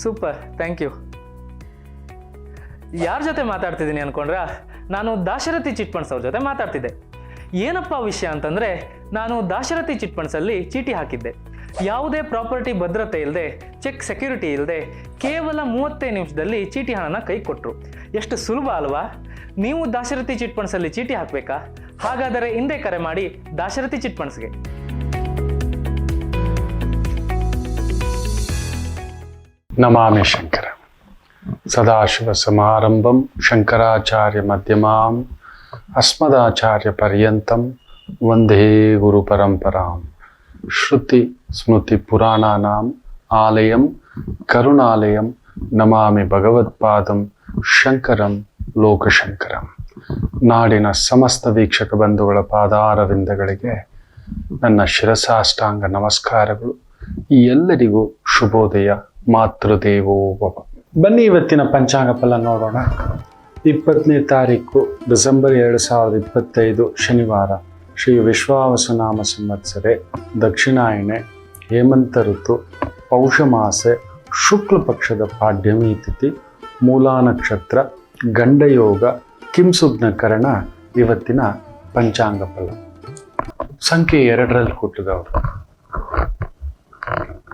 Super, thank you. ಯಾರ ಜೊತೆ ಮಾತಾಡ್ತಿದ್ದೀನಿ ಅನ್ಕೊಂಡ್ರಾ? ನಾನು ದಾಶರಥಿ ಚಿಟ್ ಫಂಡ್ಸ್ ಅವ್ರ ಜೊತೆ ಮಾತಾಡ್ತಿದ್ದೆ. ಏನಪ್ಪ ವಿಷಯ ಅಂತಂದರೆ, ನಾನು ದಾಶರಥಿ ಚಿಟ್ ಫಂಡ್ಸಲ್ಲಿ ಚೀಟಿ ಹಾಕಿದ್ದೆ. ಯಾವುದೇ ಪ್ರಾಪರ್ಟಿ ಭದ್ರತೆ ಇಲ್ಲದೆ, ಚೆಕ್ ಸೆಕ್ಯೂರಿಟಿ ಇಲ್ಲದೆ, ಕೇವಲ 35 ನಿಮಿಷದಲ್ಲಿ ಚೀಟಿ ಹಣನ ಕೈ ಕೊಟ್ಟರು. ಎಷ್ಟು ಸುಲಭ ಅಲ್ವಾ? ನೀವು ದಾಶರಥಿ ಚಿಟ್ ಫಂಡ್ಸಲ್ಲಿ ಚೀಟಿ ಹಾಕಬೇಕಾ? ಹಾಗಾದರೆ ಹಿಂದೆ ಕರೆ ಮಾಡಿ ದಾಶರಥಿ ಚಿಟ್ ಫಂಡ್ಸ್ಗೆ. ನಮಾಮಿ ಶಂಕರ ಸದಾಶಿವ ಸಮಾರಂಭಂ ಶಂಕರಾಚಾರ್ಯ ಮಧ್ಯಮಾಂ ಅಸ್ಮದಾಚಾರ್ಯ ಪರ್ಯಂತಂ ವಂದೇ ಗುರು ಪರಂಪರಾಂ. ಶ್ರುತಿ ಸ್ಮೃತಿ ಪುರಾಣಾನಾಂ ಆಲಯಂ ಕರುಣಾಲಯಂ ನಮಾಮಿ ಭಗವತ್ಪಾದಂ ಶಂಕರಂ ಲೋಕಶಂಕರಂ. ನಾಡಿನ ಸಮಸ್ತ ವೀಕ್ಷಕ ಬಂಧುಗಳ ಪಾದಾರವಿಂದಗಳಿಗೆ ನನ್ನ ಶಿರಸಾಷ್ಟಾಂಗ ನಮಸ್ಕಾರಗಳು. ಈ ಎಲ್ಲರಿಗೂ ಶುಭೋದಯ. ಮಾತೃದೇವೋ ಭವ. ಬನ್ನಿ ಇವತ್ತಿನ ಪಂಚಾಂಗ ಫಲ ನೋಡೋಣ. 20ನೇ ತಾರೀಕು ಡಿಸೆಂಬರ್ 2025 ಶನಿವಾರ. ಶ್ರೀ ವಿಶ್ವಾವಸುನಾಮ ಸಂವತ್ಸರೆ, ದಕ್ಷಿಣಾಯಣೆ, ಹೇಮಂತ ಋತು, ಪೌಷ ಮಾಸೆ, ಶುಕ್ಲ ಪಕ್ಷದ ಪಾಡ್ಯಮಿ ತಿಥಿ, ಮೂಲಾ ನಕ್ಷತ್ರ, ಗಂಡಯೋಗ, ಕಿಂಸುಗ್ನ ಕರಣ. ಇವತ್ತಿನ ಪಂಚಾಂಗ ಫಲ. ಸಂಖ್ಯೆ 2ರಲ್ಲಿ ಹುಟ್ಟಿದವರು.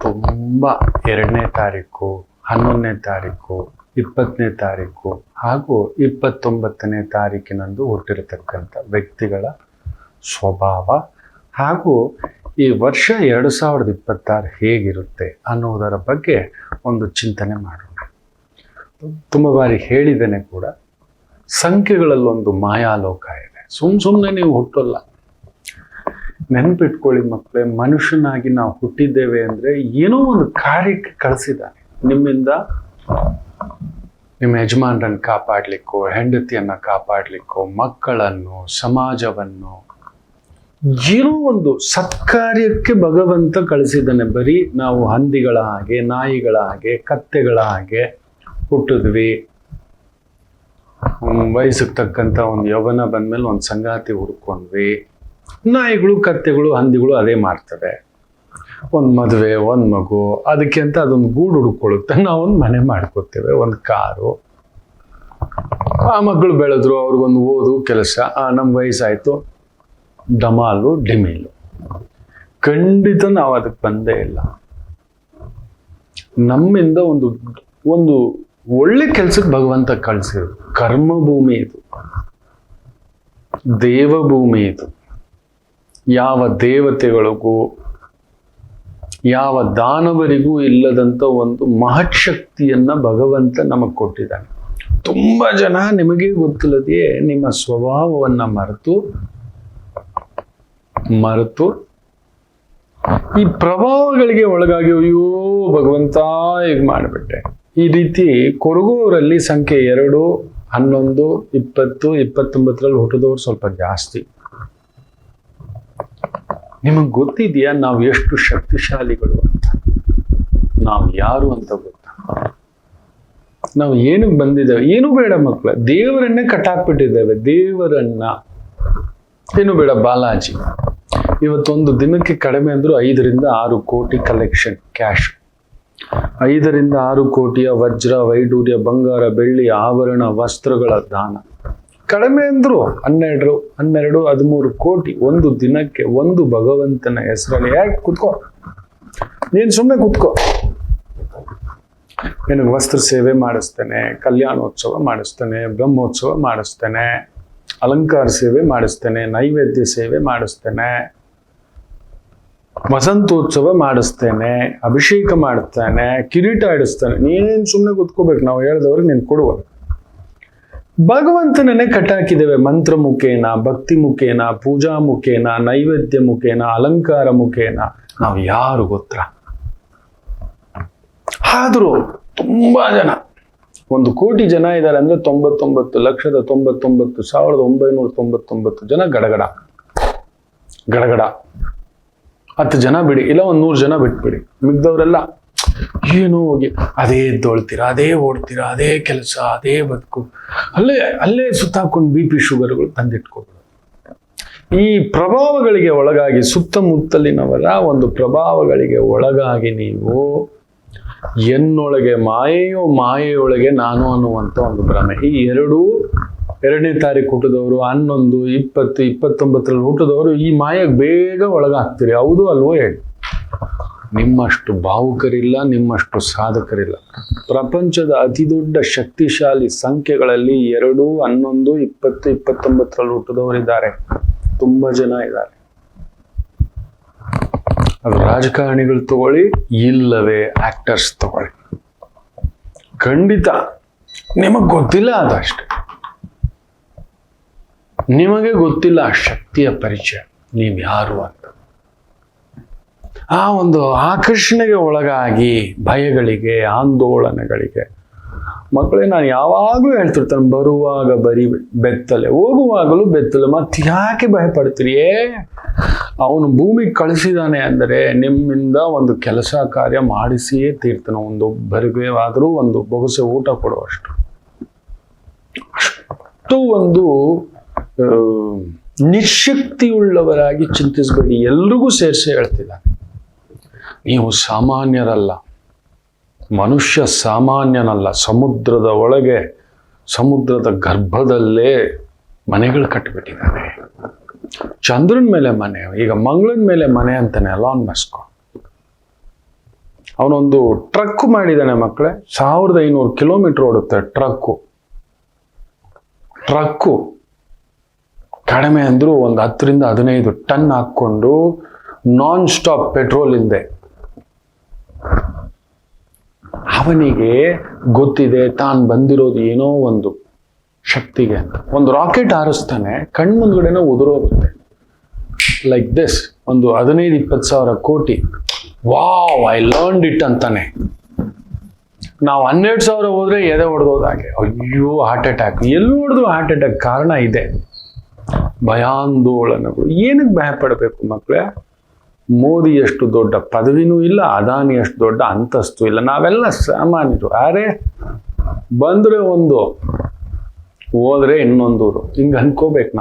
ತುಂಬ 2ನೇ ತಾರೀಕು, 11ನೇ ತಾರೀಕು, 20ನೇ ತಾರೀಕು ಹಾಗೂ 29ನೇ ತಾರೀಕಿನಂದು ಹುಟ್ಟಿರತಕ್ಕಂಥ ವ್ಯಕ್ತಿಗಳ ಸ್ವಭಾವ ಹಾಗೂ ಈ ವರ್ಷ 2026 ಹೇಗಿರುತ್ತೆ ಅನ್ನೋದರ ಬಗ್ಗೆ ಒಂದು ಚಿಂತನೆ ಮಾಡೋಣ. ತುಂಬ ಬಾರಿ ಹೇಳಿದ್ದೇನೆ ಕೂಡ, ಸಂಖ್ಯೆಗಳಲ್ಲೊಂದು ಮಾಯಾಲೋಕ ಇದೆ. ಸುಮ್ಮನೆ ನೀವು ಹುಟ್ಟೋಲ್ಲ. ನೆನಪಿಟ್ಕೊಳ್ಳಿ ಮಕ್ಕಳೇ, ಮನುಷ್ಯನಾಗಿ ನಾವು ಹುಟ್ಟಿದ್ದೇವೆ ಅಂದರೆ ಏನೋ ಒಂದು ಕಾರ್ಯಕ್ಕೆ ಕಳಿಸಿದ್ದಾನೆ. ನಿಮ್ಮಿಂದ ನಿಮ್ಮ ಯಜಮಾನರನ್ನು ಕಾಪಾಡಲಿಕ್ಕೋ, ಹೆಂಡತಿಯನ್ನು ಕಾಪಾಡಲಿಕ್ಕೋ, ಮಕ್ಕಳನ್ನು, ಸಮಾಜವನ್ನು, ಏನೋ ಒಂದು ಸತ್ಕಾರ್ಯಕ್ಕೆ ಭಗವಂತ ಕಳಿಸಿದ್ದಾನೆ. ಬರೀ ನಾವು ಹಂದಿಗಳ ಹಾಗೆ, ನಾಯಿಗಳ ಹಾಗೆ, ಕತ್ತೆಗಳ ಹಾಗೆ ಹುಟ್ಟಿದ್ವಿ. ವಯಸ್ಸಿಗೆ ತಕ್ಕಂಥ ಒಂದು ಯೌವನ ಬಂದಮೇಲೆ ಒಂದು ಸಂಗಾತಿ ಹುಡ್ಕೊಂಡ್ವಿ. ನಾಯಿಗಳು, ಕತ್ತೆಗಳು, ಹಂದಿಗಳು ಅದೇ ಮಾಡ್ತವೆ. ಒಂದು ಮದುವೆ, ಒಂದು ಮಗು, ಅದಕ್ಕೆ ಅಂತ ಅದೊಂದು ಗೂಡು ಹುಡ್ಕೊಳ್ಳುತ್ತೆ. ನಾವೊಂದು ಮನೆ ಮಾಡ್ಕೋತೇವೆ, ಒಂದು ಕಾರು. ಆ ಮಕ್ಕಳು ಬೆಳೆದ್ರು, ಅವ್ರಿಗೊಂದು ಓದು ಕೆಲಸ. ನಮ್ಮ ವಯಸ್ಸಾಯಿತು, ಡಮಾಲು ಡಿಮೀಲು. ಖಂಡಿತ ನಾವು ಅದಕ್ಕೆ ಬಂದೇ ಇಲ್ಲ. ನಮ್ಮಿಂದ ಒಂದು ಒಳ್ಳೆ ಕೆಲಸಕ್ಕೆ ಭಗವಂತ ಕಳಿಸಿದ್ರು. ಕರ್ಮಭೂಮಿ ಇದು, ದೇವಭೂಮಿ ಇದು. ಯಾವ ದೇವತೆಗಳಿಗೂ ಯಾವ ದಾನವರಿಗೂ ಇಲ್ಲದಂಥ ಒಂದು ಮಹತ್ ಶಕ್ತಿಯನ್ನ ಭಗವಂತ ನಮಗೆ ಕೊಟ್ಟಿದ್ದಾನೆ. ತುಂಬ ಜನ ನಿಮಗೆ ಗೊತ್ತಿಲ್ಲದೆಯೇ ನಿಮ್ಮ ಸ್ವಭಾವವನ್ನ ಮರೆತು ಈ ಪ್ರಭಾವಗಳಿಗೆ ಒಳಗಾಗಿ ಅಯ್ಯೋ ಭಗವಂತ ಈಗ ಮಾಡಿಬಿಟ್ಟೆ, ಈ ರೀತಿ ಕೊರಗುವವರಲ್ಲಿ ಸಂಖ್ಯೆ 2, 11, 20, 29ರಲ್ಲಿ ಹುಟ್ಟಿದವರು ಸ್ವಲ್ಪ ಜಾಸ್ತಿ. ನಿಮಗೆ ಗೊತ್ತಿದೆಯಾ ನಾವು ಎಷ್ಟು ಶಕ್ತಿಶಾಲಿಗಳು ಅಂತ? ನಾವು ಯಾರು ಅಂತ ಗೊತ್ತಾ? ನಾವು ಏನಕ್ಕೆ ಬಂದಿದ್ದೇವೆ? ಏನು ಬೇಡ ಮಕ್ಕಳ, ದೇವರನ್ನೇ ಕಟ್ಟಾಕ್ಬಿಟ್ಟಿದ್ದೇವೆ. ದೇವರನ್ನ ಏನು ಬೇಡ. ಬಾಲಾಜಿ ಇವತ್ತೊಂದು ದಿನಕ್ಕೆ ಕಡಿಮೆ ಅಂದ್ರೂ 5ರಿಂದ 6 ಕೋಟಿ ಕಲೆಕ್ಷನ್ ಕ್ಯಾಶ್. 5ರಿಂದ 6 ಕೋಟಿಯ ವಜ್ರ, ವೈಡೂರ್ಯ, ಬಂಗಾರ, ಬೆಳ್ಳಿ, ಆಭರಣ, ವಸ್ತ್ರಗಳ ದಾನ. ಕಡಿಮೆ ಅಂದ್ರು 12, 13 ಕೋಟಿ ಒಂದು ದಿನಕ್ಕೆ, ಒಂದು ಭಗವಂತನ ಹೆಸರಲ್ಲಿ. ಯಾಕೆ ಕುತ್ಕೋ, ನೀನ್ ಸುಮ್ಮನೆ ಕುತ್ಕೋ. ನಿನಗೆ ವಸ್ತ್ರ ಸೇವೆ ಮಾಡಿಸ್ತೇನೆ, ಕಲ್ಯಾಣೋತ್ಸವ ಮಾಡಿಸ್ತೇನೆ, ಬ್ರಹ್ಮೋತ್ಸವ ಮಾಡಿಸ್ತೇನೆ, ಅಲಂಕಾರ ಸೇವೆ ಮಾಡಿಸ್ತೇನೆ, ನೈವೇದ್ಯ ಸೇವೆ ಮಾಡಿಸ್ತೇನೆ, ವಸಂತೋತ್ಸವ ಮಾಡಿಸ್ತೇನೆ, ಅಭಿಷೇಕ ಮಾಡ್ತೇನೆ, ಕಿರೀಟ ಇಡಿಸ್ತೇನೆ. ನೀನೇನು ಸುಮ್ಮನೆ ಕುತ್ಕೋಬೇಕು. ನಾವು ಹೇಳಿದವ್ರಿಗೆ ನೀನು ಕೊಡುವ. ಭಗವಂತನನ್ನೇ ಕಟ್ಟಾಕಿದ್ದೇವೆ. ಮಂತ್ರ ಮುಖೇನ, ಭಕ್ತಿ ಮುಖೇನ, ಪೂಜಾ ಮುಖೇನ, ನೈವೇದ್ಯ ಮುಖೇನ, ಅಲಂಕಾರ ಮುಖೇನ. ನಾವು ಯಾರು ಗೊತ್ತಾ? ಆದರೂ ತುಂಬಾ ಜನ, 1 ಕೋಟಿ ಜನ ಇದ್ದಾರೆ ಅಂದ್ರೆ 99,99,999 ಜನ ಗಡಗಡ 10 ಜನ ಬಿಡಿ, ಇಲ್ಲ 100 ಜನ ಬಿಟ್ಬಿಡಿ. ಮಿಗ್ದವರೆಲ್ಲ ಏನೋ ಹೋಗಿ ಅದೇ ಎದ್ದೊಳ್ತೀರಾ, ಅದೇ ಓಡ್ತೀರಾ, ಅದೇ ಕೆಲಸ, ಅದೇ ಬದುಕು, ಅಲ್ಲೇ ಸುತ್ತಾಕೊಂಡು BP ಶುಗರ್ಗಳು ತಂದಿಟ್ಕೊಬೋದು. ಈ ಪ್ರಭಾವಗಳಿಗೆ ಒಳಗಾಗಿ, ಸುತ್ತಮುತ್ತಲಿನವರ ಒಂದು ಪ್ರಭಾವಗಳಿಗೆ ಒಳಗಾಗಿ ನೀವು ಎನ್ನೊಳಗೆ ಮಾಯೆಯೋ ಮಾಯೆಯೊಳಗೆ ನಾನು ಅನ್ನುವಂಥ ಒಂದು ಭ್ರಮೆ. ಈ ಎರಡನೇ ತಾರೀಕು ಹುಟ್ಟಿದವರು, 11, 20, 29ರಲ್ಲಿ ಹುಟ್ಟಿದವರು ಈ ಮಾಯೆಗೆ ಬೇಗ ಒಳಗಾಗ್ತೀರಿ. ಹೌದು ಅಲ್ವೋ ಹೇಳಿ? ನಿಮ್ಮಷ್ಟು ಭಾವುಕರಿಲ್ಲ, ನಿಮ್ಮಷ್ಟು ಸಾಧಕರಿಲ್ಲ. ಪ್ರಪಂಚದ ಅತಿ ದೊಡ್ಡ ಶಕ್ತಿಶಾಲಿ ಸಂಖ್ಯೆಗಳಲ್ಲಿ 2, 11, 20, 29ರಲ್ಲಿ ಹುಟ್ಟಿದವರಿದ್ದಾರೆ. ತುಂಬಾ ಜನ ಇದ್ದಾರೆ. ಅದು ರಾಜಕಾರಣಿಗಳು ತಗೊಳ್ಳಿ, ಇಲ್ಲವೇ ಆಕ್ಟರ್ಸ್ ತಗೊಳ್ಳಿ, ಖಂಡಿತ ನಿಮಗೆ ಗೊತ್ತಿಲ್ಲ ಅದಷ್ಟೆ. ನಿಮಗೆ ಗೊತ್ತಿಲ್ಲ ಆ ಶಕ್ತಿಯ ಪರಿಚಯ, ನೀವು ಯಾರು ಅಂತ. ಆ ಒಂದು ಆಕರ್ಷಣೆಗೆ ಒಳಗಾಗಿ ಭಯಗಳಿಗೆ, ಆಂದೋಲನಗಳಿಗೆ. ಮಕ್ಕಳೇ, ನಾನು ಯಾವಾಗಲೂ ಹೇಳ್ತಿರ್ತಾನೆ, ಬರುವಾಗ ಬರೀ ಬೆತ್ತಲೆ, ಹೋಗುವಾಗಲೂ ಬೆತ್ತಲೆ, ಮತ್ತೆ ಯಾಕೆ ಭಯ ಪಡ್ತೀರಿಯೇ? ಅವನು ಭೂಮಿಗೆ ಕಳಿಸಿದಾನೆ ಅಂದರೆ ನಿಮ್ಮಿಂದ ಒಂದು ಕೆಲಸ ಕಾರ್ಯ ಮಾಡಿಸಿಯೇ ತೀರ್ತಾನೆ. ಒಂದು ಬರಿಗೆವಾದರೂ ಒಂದು ಬೊಗಸೆ ಊಟ ಕೊಡುವಷ್ಟು. ಅಷ್ಟು ಒಂದು ನಿಶಕ್ತಿಯುಳ್ಳವರಾಗಿ ಚಿಂತಿಸಬೇಡಿ. ಎಲ್ರಿಗೂ ಸೇರಿಸಿ ಹೇಳ್ತಿದ್ದಾನೆ, ನೀವು ಸಾಮಾನ್ಯರಲ್ಲ, ಮನುಷ್ಯ ಸಾಮಾನ್ಯನಲ್ಲ. ಸಮುದ್ರದ ಒಳಗೆ, ಸಮುದ್ರದ ಗರ್ಭದಲ್ಲೇ ಮನೆಗಳು ಕಟ್ಟಿಬಿಟ್ಟಿದ್ದಾನೆ. ಚಂದ್ರನ ಮೇಲೆ ಮನೆ, ಈಗ ಮಂಗಳನ ಮೇಲೆ ಮನೆ ಅಂತಾನೆ ಎಲಾನ್ ಮಸ್ಕ್. ಅವನೊಂದು ಟ್ರಕ್ ಮಾಡಿದ್ದಾನೆ ಮಕ್ಕಳೇ. 1500 ಕಿಲೋಮೀಟರ್ ಓಡುತ್ತೆ ಟ್ರಕ್ಕು. ಕಡಿಮೆ ಅಂದ್ರೂ ಒಂದು 10 ರಿಂದ 15 ಟನ್ ಹಾಕ್ಕೊಂಡು ನಾನ್ ಸ್ಟಾಪ್ ಪೆಟ್ರೋಲ್ ಇಲ್ಲದೆ. ಅವನಿಗೆ ಗೊತ್ತಿದೆ ತಾನು ಬಂದಿರೋದು ಏನೋ ಒಂದು ಶಕ್ತಿಗೆ ಅಂತ. ಒಂದು ರಾಕೆಟ್ ಹಾರಿಸ್ತಾನೆ, ಕಣ್ಮುಂದ್ಗಡೆನೇ ಉದುರೋಗುತ್ತೆ. ಲೈಕ್ ದಿಸ್, ಒಂದು 15-20 ಸಾವಿರ ಕೋಟಿ. ವಾವ್, ಐ ಲರ್ನ್ಡ್ ಇಟ್ ಅಂತಾನೆ. ನಾವು 12,000 ಹೋದ್ರೆ ಎದೆ ಹೊಡೆದೋದಾಗೆ. ಅಯ್ಯೋ, ಹಾರ್ಟ್ ಅಟ್ಯಾಕ್. ಎಲ್ಲಿ ಹೊಡೆದು ಹಾರ್ಟ್ ಅಟ್ಯಾಕ್? ಕಾರಣ ಇದೆ, ಭಯಾಂದೋಲನಗಳು. ಏನಕ್ಕೆ ಭಯ ಪಡಬೇಕು ಮಕ್ಕಳೇ? ಮೋದಿ ಎಷ್ಟು ದೊಡ್ಡ ಪದವಿನೂ ಇಲ್ಲ, ಅದಾನಿ ಎಷ್ಟು ದೊಡ್ಡ ಅಂತಸ್ತು ಇಲ್ಲ. ನಾವೆಲ್ಲ ಸಾಮಾನ್ಯರು. ಅರೆ, ಬಂದ್ರೆ ಒಂದು, ಹೋದ್ರೆ ಇನ್ನೊಂದೂರು, ಹಿಂಗೆ ಅನ್ಕೋಬೇಕು.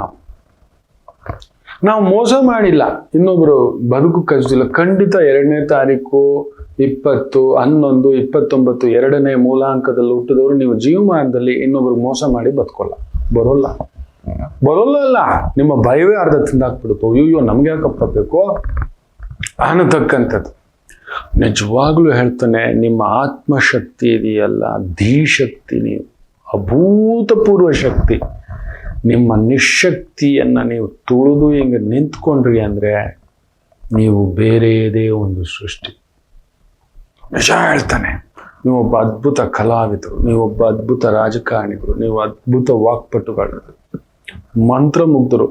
ನಾವು ಮೋಸ ಮಾಡಿಲ್ಲ, ಇನ್ನೊಬ್ರು ಬದುಕು ಕಲಿಸಿಲ್ಲ. ಖಂಡಿತ 2ನೇ ತಾರೀಕು 20, 11, 29 2ನೇ ಮೂಲಾಂಕದಲ್ಲಿ ಹುಟ್ಟಿದವರು ನೀವು ಜೀವಮಾನದಲ್ಲಿ ಇನ್ನೊಬ್ರಿಗೆ ಮೋಸ ಮಾಡಿ ಬರೋಲ್ಲ. ಅಲ್ಲ, ನಿಮ್ಮ ಭಯವೇ ಅರ್ಧ ತಿಂದಾಕ್ಬಿಡುತ್ತೋ. ಅಯ್ಯೋ, ನಮ್ಗೆ ಯಾಕಪ್ಪ ಬೇಕು ಅನ್ನತಕ್ಕಂಥದ್ದು. ನಿಜವಾಗ್ಲೂ ಹೇಳ್ತಾನೆ, ನಿಮ್ಮ ಆತ್ಮಶಕ್ತಿ ಇದೆಯಲ್ಲ, ಧೀಶಕ್ತಿ, ನೀವು ಅಭೂತಪೂರ್ವ ಶಕ್ತಿ. ನಿಮ್ಮ ನಿಶಕ್ತಿಯನ್ನ ನೀವು ತುಳಿದು ಹಿಂಗೆ ನಿಂತ್ಕೊಂಡ್ರಿ ಅಂದ್ರೆ ನೀವು ಬೇರೆಯದೇ ಒಂದು ಸೃಷ್ಟಿ. ನಿಜ ಹೇಳ್ತಾನೆ, ನೀವೊಬ್ಬ ಅದ್ಭುತ ಕಲಾವಿದರು, ನೀವೊಬ್ಬ ಅದ್ಭುತ ರಾಜಕಾರಣಿಗಳು, ನೀವು ಅದ್ಭುತ ವಾಕ್ಪಟುಗಳು, ಮಂತ್ರಮುಗ್ಧರು.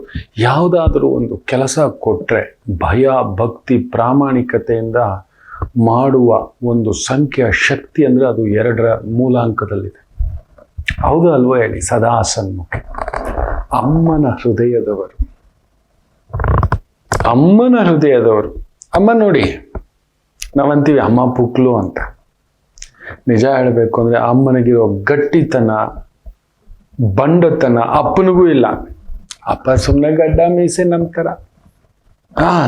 ಯಾವುದಾದ್ರೂ ಒಂದು ಕೆಲಸ ಕೊಟ್ರೆ ಭಯ, ಭಕ್ತಿ, ಪ್ರಾಮಾಣಿಕತೆಯಿಂದ ಮಾಡುವ ಒಂದು ಸಂಖ್ಯೆಯ ಶಕ್ತಿ ಅಂದ್ರೆ ಅದು 2ರ ಮೂಲಾಂಕದಲ್ಲಿದೆ. ಹೌದು ಅಲ್ವೋ ಹೇಳಿ? ಸದಾ ಸನ್ಮುಖ, ಅಮ್ಮನ ಹೃದಯದವರು. ಅಮ್ಮ ನೋಡಿ, ನಾವಂತೀವಿ ಅಮ್ಮ ಪುಕ್ಲು ಅಂತ. ನಿಜ ಹೇಳಬೇಕು ಅಂದ್ರೆ ಅಮ್ಮನಿಗಿರೋ ಗಟ್ಟಿತನ, ಬಂಡತನ ಅಪ್ಪನಿಗೂ ಇಲ್ಲ. ಅಪ್ಪ ಸುಮ್ಮನೆ ಗಡ್ಡ ಮೀಸೆ ನಮ್ಮ ಥರ.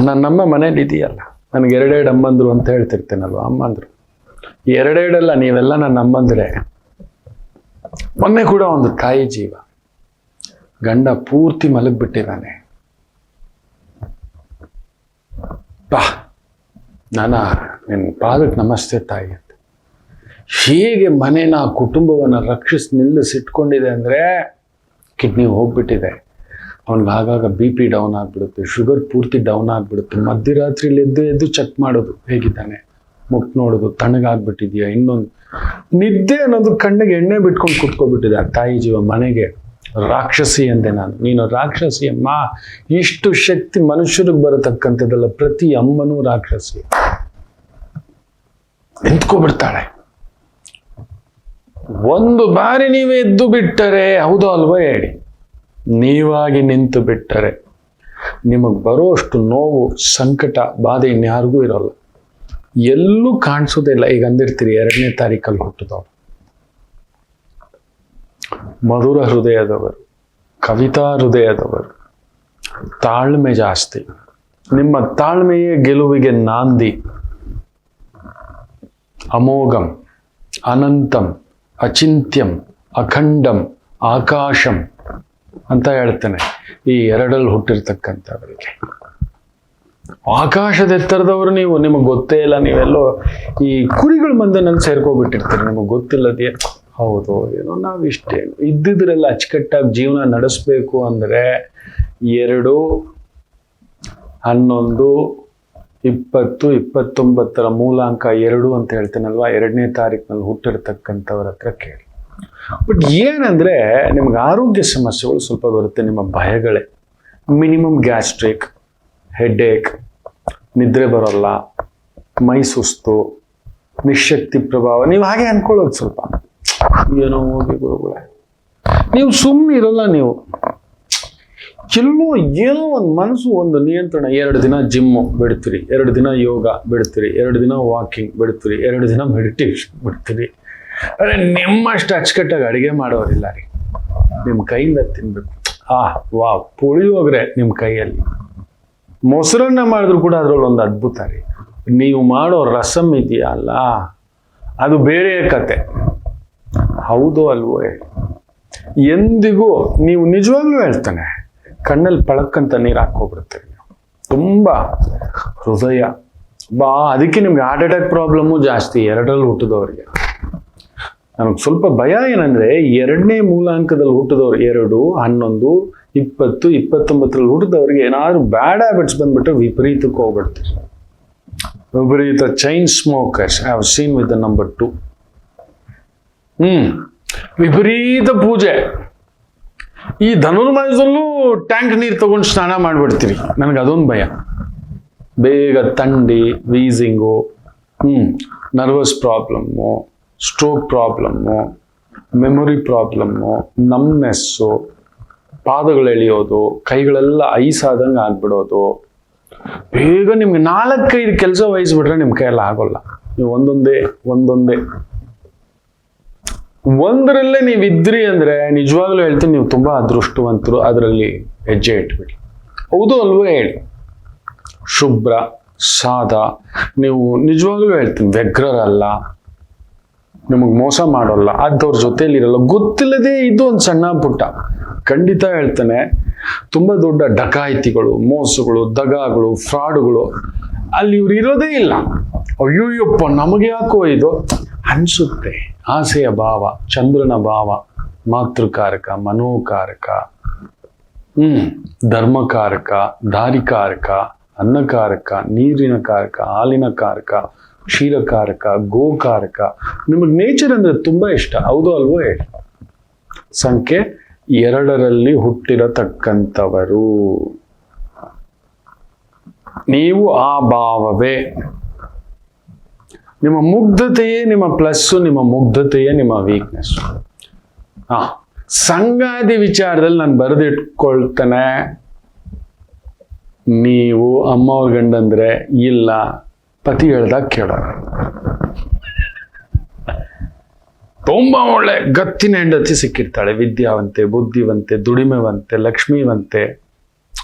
ನನ್ನಮ್ಮ ಮನೇಲಿ ಇದೆಯಲ್ಲ, ನನಗೆ 2 ಅಮ್ಮಂದ್ರು ಅಂತ ಹೇಳ್ತಿರ್ತೇನಲ್ವ. ಅಮ್ಮಂದ್ರು 2 ನೀವೆಲ್ಲ ನನ್ನ ಅಮ್ಮಂದ್ರೆ. ಮೊನ್ನೆ ಕೂಡ ಒಂದು ತಾಯಿ ಜೀವ, ಗಂಡ ಪೂರ್ತಿ ಮಲಗ್ಬಿಟ್ಟಿದ್ದಾನೆ. ನಿನ್ನ ಪಾದಕ್ಕೆ ನಮಸ್ತೆ ತಾಯಿ ಅಂತ. ಹೇಗೆ ಮನೇನ, ಕುಟುಂಬವನ್ನು ರಕ್ಷಿಸಿ ನಿಲ್ಲಿಸಿಟ್ಕೊಂಡಿದೆ ಅಂದರೆ, ಕಿಡ್ನಿ ಹೋಗ್ಬಿಟ್ಟಿದೆ ಅವನಿಗೆ. ಆಗಾಗ BP ಡೌನ್ ಆಗಿಬಿಡುತ್ತೆ, ಶುಗರ್ ಪೂರ್ತಿ ಡೌನ್ ಆಗಿಬಿಡುತ್ತೆ. ಮಧ್ಯರಾತ್ರಿಲಿ ಎದ್ದು ಚೆಕ್ ಮಾಡೋದು ಹೇಗಿದ್ದಾನೆ, ಮುಟ್ ನೋಡೋದು, ತಣ್ಣಗಾಗ್ಬಿಟ್ಟಿದೆಯಾ, ಇನ್ನೊಂದು ನಿದ್ದೆ ಅನ್ನೋದು ಕಣ್ಣಿಗೆ ಎಣ್ಣೆ ಬಿಟ್ಕೊಂಡು ಕುತ್ಕೊಬಿಟ್ಟಿದೆ ಆ ತಾಯಿ ಜೀವ. ಮನೆಗೆ ರಾಕ್ಷಸಿ ಅಂದೆ ನಾನು. ನೀನು ರಾಕ್ಷಸಿ ಅಮ್ಮ. ಇಷ್ಟು ಶಕ್ತಿ ಮನುಷ್ಯರಿಗೆ ಬರತಕ್ಕಂಥದ್ದಲ್ಲ, ಪ್ರತಿ ಅಮ್ಮನೂ ರಾಕ್ಷಸಿ. ನಿಂತ್ಕೊಬಿಡ್ತಾಳೆ. ಒಂದು ಬಾರಿ ನೀವೇ ಎದ್ದು ಬಿಟ್ಟರೆ, ಹೌದು ಅಲ್ವಾ ಹೇಳಿ, ನೀವಾಗಿ ನಿಂತು ಬಿಟ್ಟರೆ ನಿಮಗೆ ಬರೋಷ್ಟು ನೋವು, ಸಂಕಟ, ಬಾಧೆ ಇನ್ಯಾರಿಗೂ ಇರೋಲ್ಲ, ಎಲ್ಲೂ ಕಾಣಿಸೋದಿಲ್ಲ. ಈಗ ಅಂದಿರ್ತೀರಿ 2ನೇ ತಾರೀಕಲ್ಲಿ ಹುಟ್ಟಿದವರು, ಮಧುರ ಹೃದಯದವರು, ಕವಿತಾ ಹೃದಯದವರು, ತಾಳ್ಮೆ ಜಾಸ್ತಿ. ನಿಮ್ಮ ತಾಳ್ಮೆಯೇ ಗೆಲುವಿಗೆ ನಾಂದಿ. ಅಮೋಘಂ, ಅನಂತಂ, ಅಚಿಂತ್ಯಂ, ಅಖಂಡಂ, ಆಕಾಶಂ ಅಂತ ಹೇಳ್ತಾನೆ ಈ ಎರಡಲ್ಲಿ ಹುಟ್ಟಿರ್ತಕ್ಕಂಥವರಿಗೆ. ಆಕಾಶದ ಎತ್ತರದವರು ನೀವು, ನಿಮಗೆ ಗೊತ್ತೇ ಇಲ್ಲ, ನೀವೆಲ್ಲೋ ಈ ಕುರಿಗಳ ಮಂದನಲ್ಲಿ ಸೇರ್ಕೊಬಿಟ್ಟಿರ್ತೀರಿ, ನಿಮಗೆ ಗೊತ್ತಿಲ್ಲದೆ ಹೌದು ಏನೋ ನಾವು ಇಷ್ಟೇ ಇದ್ದಿದ್ರೆಲ್ಲ ಅಚ್ಚುಕಟ್ಟಾಗಿ ಜೀವನ ನಡೆಸಬೇಕು ಅಂದರೆ 2, 11, 20, 29 ಮೂಲಾಂಕ 2 ಅಂತ ಹೇಳ್ತೇನಲ್ವಾ, 2ನೇ ತಾರೀಕಿನಲ್ಲಿ ಹುಟ್ಟಿರ್ತಕ್ಕಂಥವ್ರ ಹತ್ರ ಕೇಳಿ. ಬಟ್ ಏನಂದ್ರೆ ನಿಮ್ಗೆ ಆರೋಗ್ಯ ಸಮಸ್ಯೆಗಳು ಸ್ವಲ್ಪ ಬರುತ್ತೆ, ನಿಮ್ಮ ಭಯಗಳೇ. ಮಿನಿಮಮ್ ಗ್ಯಾಸ್ಟ್ರಿಕ್, ಹೆಡ್ಏಕ್, ನಿದ್ರೆ ಬರೋಲ್ಲ, ಮೈ ಸುಸ್ತು, ನಿಶಕ್ತಿ ಪ್ರಭಾವ, ನೀವು ಹಾಗೆ ಅನ್ಕೊಳ್ಳೋದು ಸ್ವಲ್ಪ ಏನೋ ಹೋಗಿ ಗುರುಗಳೇ, ನೀವು ಸುಮ್ಮನೆ ಇರಲ್ಲ. ನೀವು ಏನೋ ಒಂದು ಮನಸ್ಸು, ಒಂದು ನಿಯಂತ್ರಣ. 2 ದಿನ ಜಿಮ್ಮು ಬಿಡ್ತೀರಿ, 2 ದಿನ ಯೋಗ ಬಿಡ್ತೀರಿ, 2 ದಿನ ವಾಕಿಂಗ್ ಬಿಡ್ತೀರಿ, 2 ದಿನ ಮೆಡಿಟೇಷನ್ ಬಿಡ್ತೀರಿ. ಅರೆ ನಿಮ್ಮಷ್ಟು ಅಚ್ಚುಕಟ್ಟಾಗಿ ಅಡುಗೆ ಮಾಡೋರಿಲ್ಲ ರೀ, ನಿಮ್ಮ ಕೈಯಿಂದ ತಿನ್ಬೇಕು. ವಾ ಪುಳಿಯೋಗರೆ ನಿಮ್ಮ ಕೈಯಲ್ಲಿ, ಮೊಸರನ್ನ ಮಾಡಿದ್ರು ಕೂಡ ಅದ್ರಲ್ಲಿ ಒಂದು ಅದ್ಭುತ ರೀ. ನೀವು ಮಾಡೋ ರಸಮ್ ಇದೆಯಲ್ಲ, ಅದು ಬೇರೆ ಕತೆ. ಹೌದು ಅಲ್ವೋ? ಎಂದಿಗೂ ನೀವು ನಿಜವಾಗ್ಲೂ ಹೇಳ್ತಾನೆ, ಕಣ್ಣಲ್ಲಿ ಪಳಕ್ಕಂತ ನೀರು ಹಾಕೋಬಿಡ್ತೀರಿ ನೀವು, ತುಂಬ ಹೃದಯ ಅದಕ್ಕೆ ನಿಮ್ಗೆ ಹಾರ್ಟ್ ಅಟ್ಯಾಕ್ ಪ್ರಾಬ್ಲಮ್ಮು ಜಾಸ್ತಿ 2ರಲ್ಲಿ ಹುಟ್ಟಿದವ್ರಿಗೆ. ನನಗೆ ಸ್ವಲ್ಪ ಭಯ ಏನಂದ್ರೆ 2ನೇ ಮೂಲಾಂಕದಲ್ಲಿ ಹುಟ್ಟಿದವ್ರು 2, 11, 20, 29ರಲ್ಲಿ ಹುಟ್ಟಿದವ್ರಿಗೆ ಏನಾದ್ರು ಬ್ಯಾಡ್ ಹ್ಯಾಬಿಟ್ಸ್ ಬಂದ್ಬಿಟ್ರೆ ವಿಪರೀತಕ್ಕೆ ಹೋಗ್ಬಿಡ್ತಾರೆ. ವಿಪರೀತ chain smokers I have seen with the number 2. ವಿಪರೀತ ಪೂಜೆ. ಈ ಧನುರ್ಮಾಸದಲ್ಲೂ ಟ್ಯಾಂಕ್ ನೀರು ತಗೊಂಡು ಸ್ನಾನ ಮಾಡ್ಬಿಡ್ತೀರಿ. ನನಗೆ ಅದೊಂದು ಭಯ. ಬೇಗ ಥಂಡಿ, wheezing, nervous problem, stroke problem, memory problem, numbness, ಪಾದಗಳು ಎಳೆಯೋದು, ಕೈಗಳೆಲ್ಲ ಐಸ್ ಆದಂಗೆ ಆಗ್ಬಿಡೋದು. ಬೇಗ ನಿಮ್ಗೆ 4-5 ಕೆಲಸ ವಹಿಸ್ಬಿಟ್ರೆ ನಿಮ್ಮ ಕೈಯೆಲ್ಲ ಆಗೋಲ್ಲ. ನೀವು ಒಂದೊಂದೇ ಒಂದರಲ್ಲೇ ನೀವು ಇದ್ರಿ ಅಂದ್ರೆ ನಿಜವಾಗ್ಲೂ ಹೇಳ್ತೀನಿ, ನೀವು ತುಂಬಾ ಅದೃಷ್ಟವಂತರು. ಅದರಲ್ಲಿ ಹೆಜ್ಜೆ ಇಟ್ಬಿಡಿ. ಹೌದು ಅಲ್ವೋ ಹೇಳಿ? ಶುಭ್ರ ಸಾದಾ, ನೀವು ನಿಜವಾಗ್ಲೂ ಹೇಳ್ತೀನಿ ವ್ಯಗ್ರರಲ್ಲ, ನಿಮಗೆ ಮೋಸ ಮಾಡೋಲ್ಲ, ಅದ್ದವ್ರ ಜೊತೆಲಿ ಇರಲ್ಲ. ಗೊತ್ತಿಲ್ಲದೆ ಇದು ಒಂದು ಸಣ್ಣ ಪುಟ್ಟ, ಖಂಡಿತ ಹೇಳ್ತಾನೆ, ತುಂಬಾ ದೊಡ್ಡ ಡಕಾಯಿತಿಗಳು, ಮೋಸಗಳು, ದಗಾಗಳು, ಫ್ರಾಡ್ಗಳು ಅಲ್ಲಿ ಇವ್ರು ಇರೋದೇ ಇಲ್ಲ. ಅಯ್ಯೋಯ್ಯಪ್ಪ ನಮಗೆ ಯಾಕೋ ಇದು ಅನ್ಸುತ್ತೆ. ಆಸೆಯ ಭಾವ, ಚಂದ್ರನ ಭಾವ, ಮಾತೃಕಾರಕ, ಮನೋಕಾರಕ, ಧರ್ಮಕಾರಕ, ದಾರಿಕಾರಕ, ಅನ್ನಕಾರಕ, ನೀರಿನ ಕಾರಕ, ಹಾಲಿನ ಕಾರಕ, ಕ್ಷೀರಕಾರಕ, ಗೋಕಾರಕ. ನಿಮಗೆ ನೇಚರ್ ಅಂದ್ರೆ ತುಂಬಾ ಇಷ್ಟ. ಹೌದು ಅಲ್ವೋ ಹೇಳಿ? ಸಂಖ್ಯೆ 2ರಲ್ಲಿ ಹುಟ್ಟಿರತಕ್ಕಂಥವರು ನೀವು ಆ ಭಾವವೇ. ನಿಮ್ಮ ಮುಗ್ಧತೆಯೇ ನಿಮ್ಮ ಪ್ಲಸ್ಸು, ನಿಮ್ಮ ಮುಗ್ಧತೆಯೇ ನಿಮ್ಮ ವೀಕ್ನೆಸ್. ಸಂಗಾತಿ ವಿಚಾರದಲ್ಲಿ ನಾನು ಬರೆದಿಟ್ಕೊಳ್ತೇನೆ, ನೀವು ಅಮ್ಮವ್ರ ಗಂಡಂದ್ರೆ ಇಲ್ಲ, ಪತಿ ಹೇಳ್ದಾಗ ಕೇಳೋಣ. ತುಂಬಾ ಒಳ್ಳೆ ಗತ್ತಿನ ಹೆಂಡತಿ ಸಿಕ್ಕಿರ್ತಾಳೆ, ವಿದ್ಯಾವಂತೆ, ಬುದ್ಧಿವಂತೆ, ದುಡಿಮೆವಂತೆ, ಲಕ್ಷ್ಮೀವಂತೆ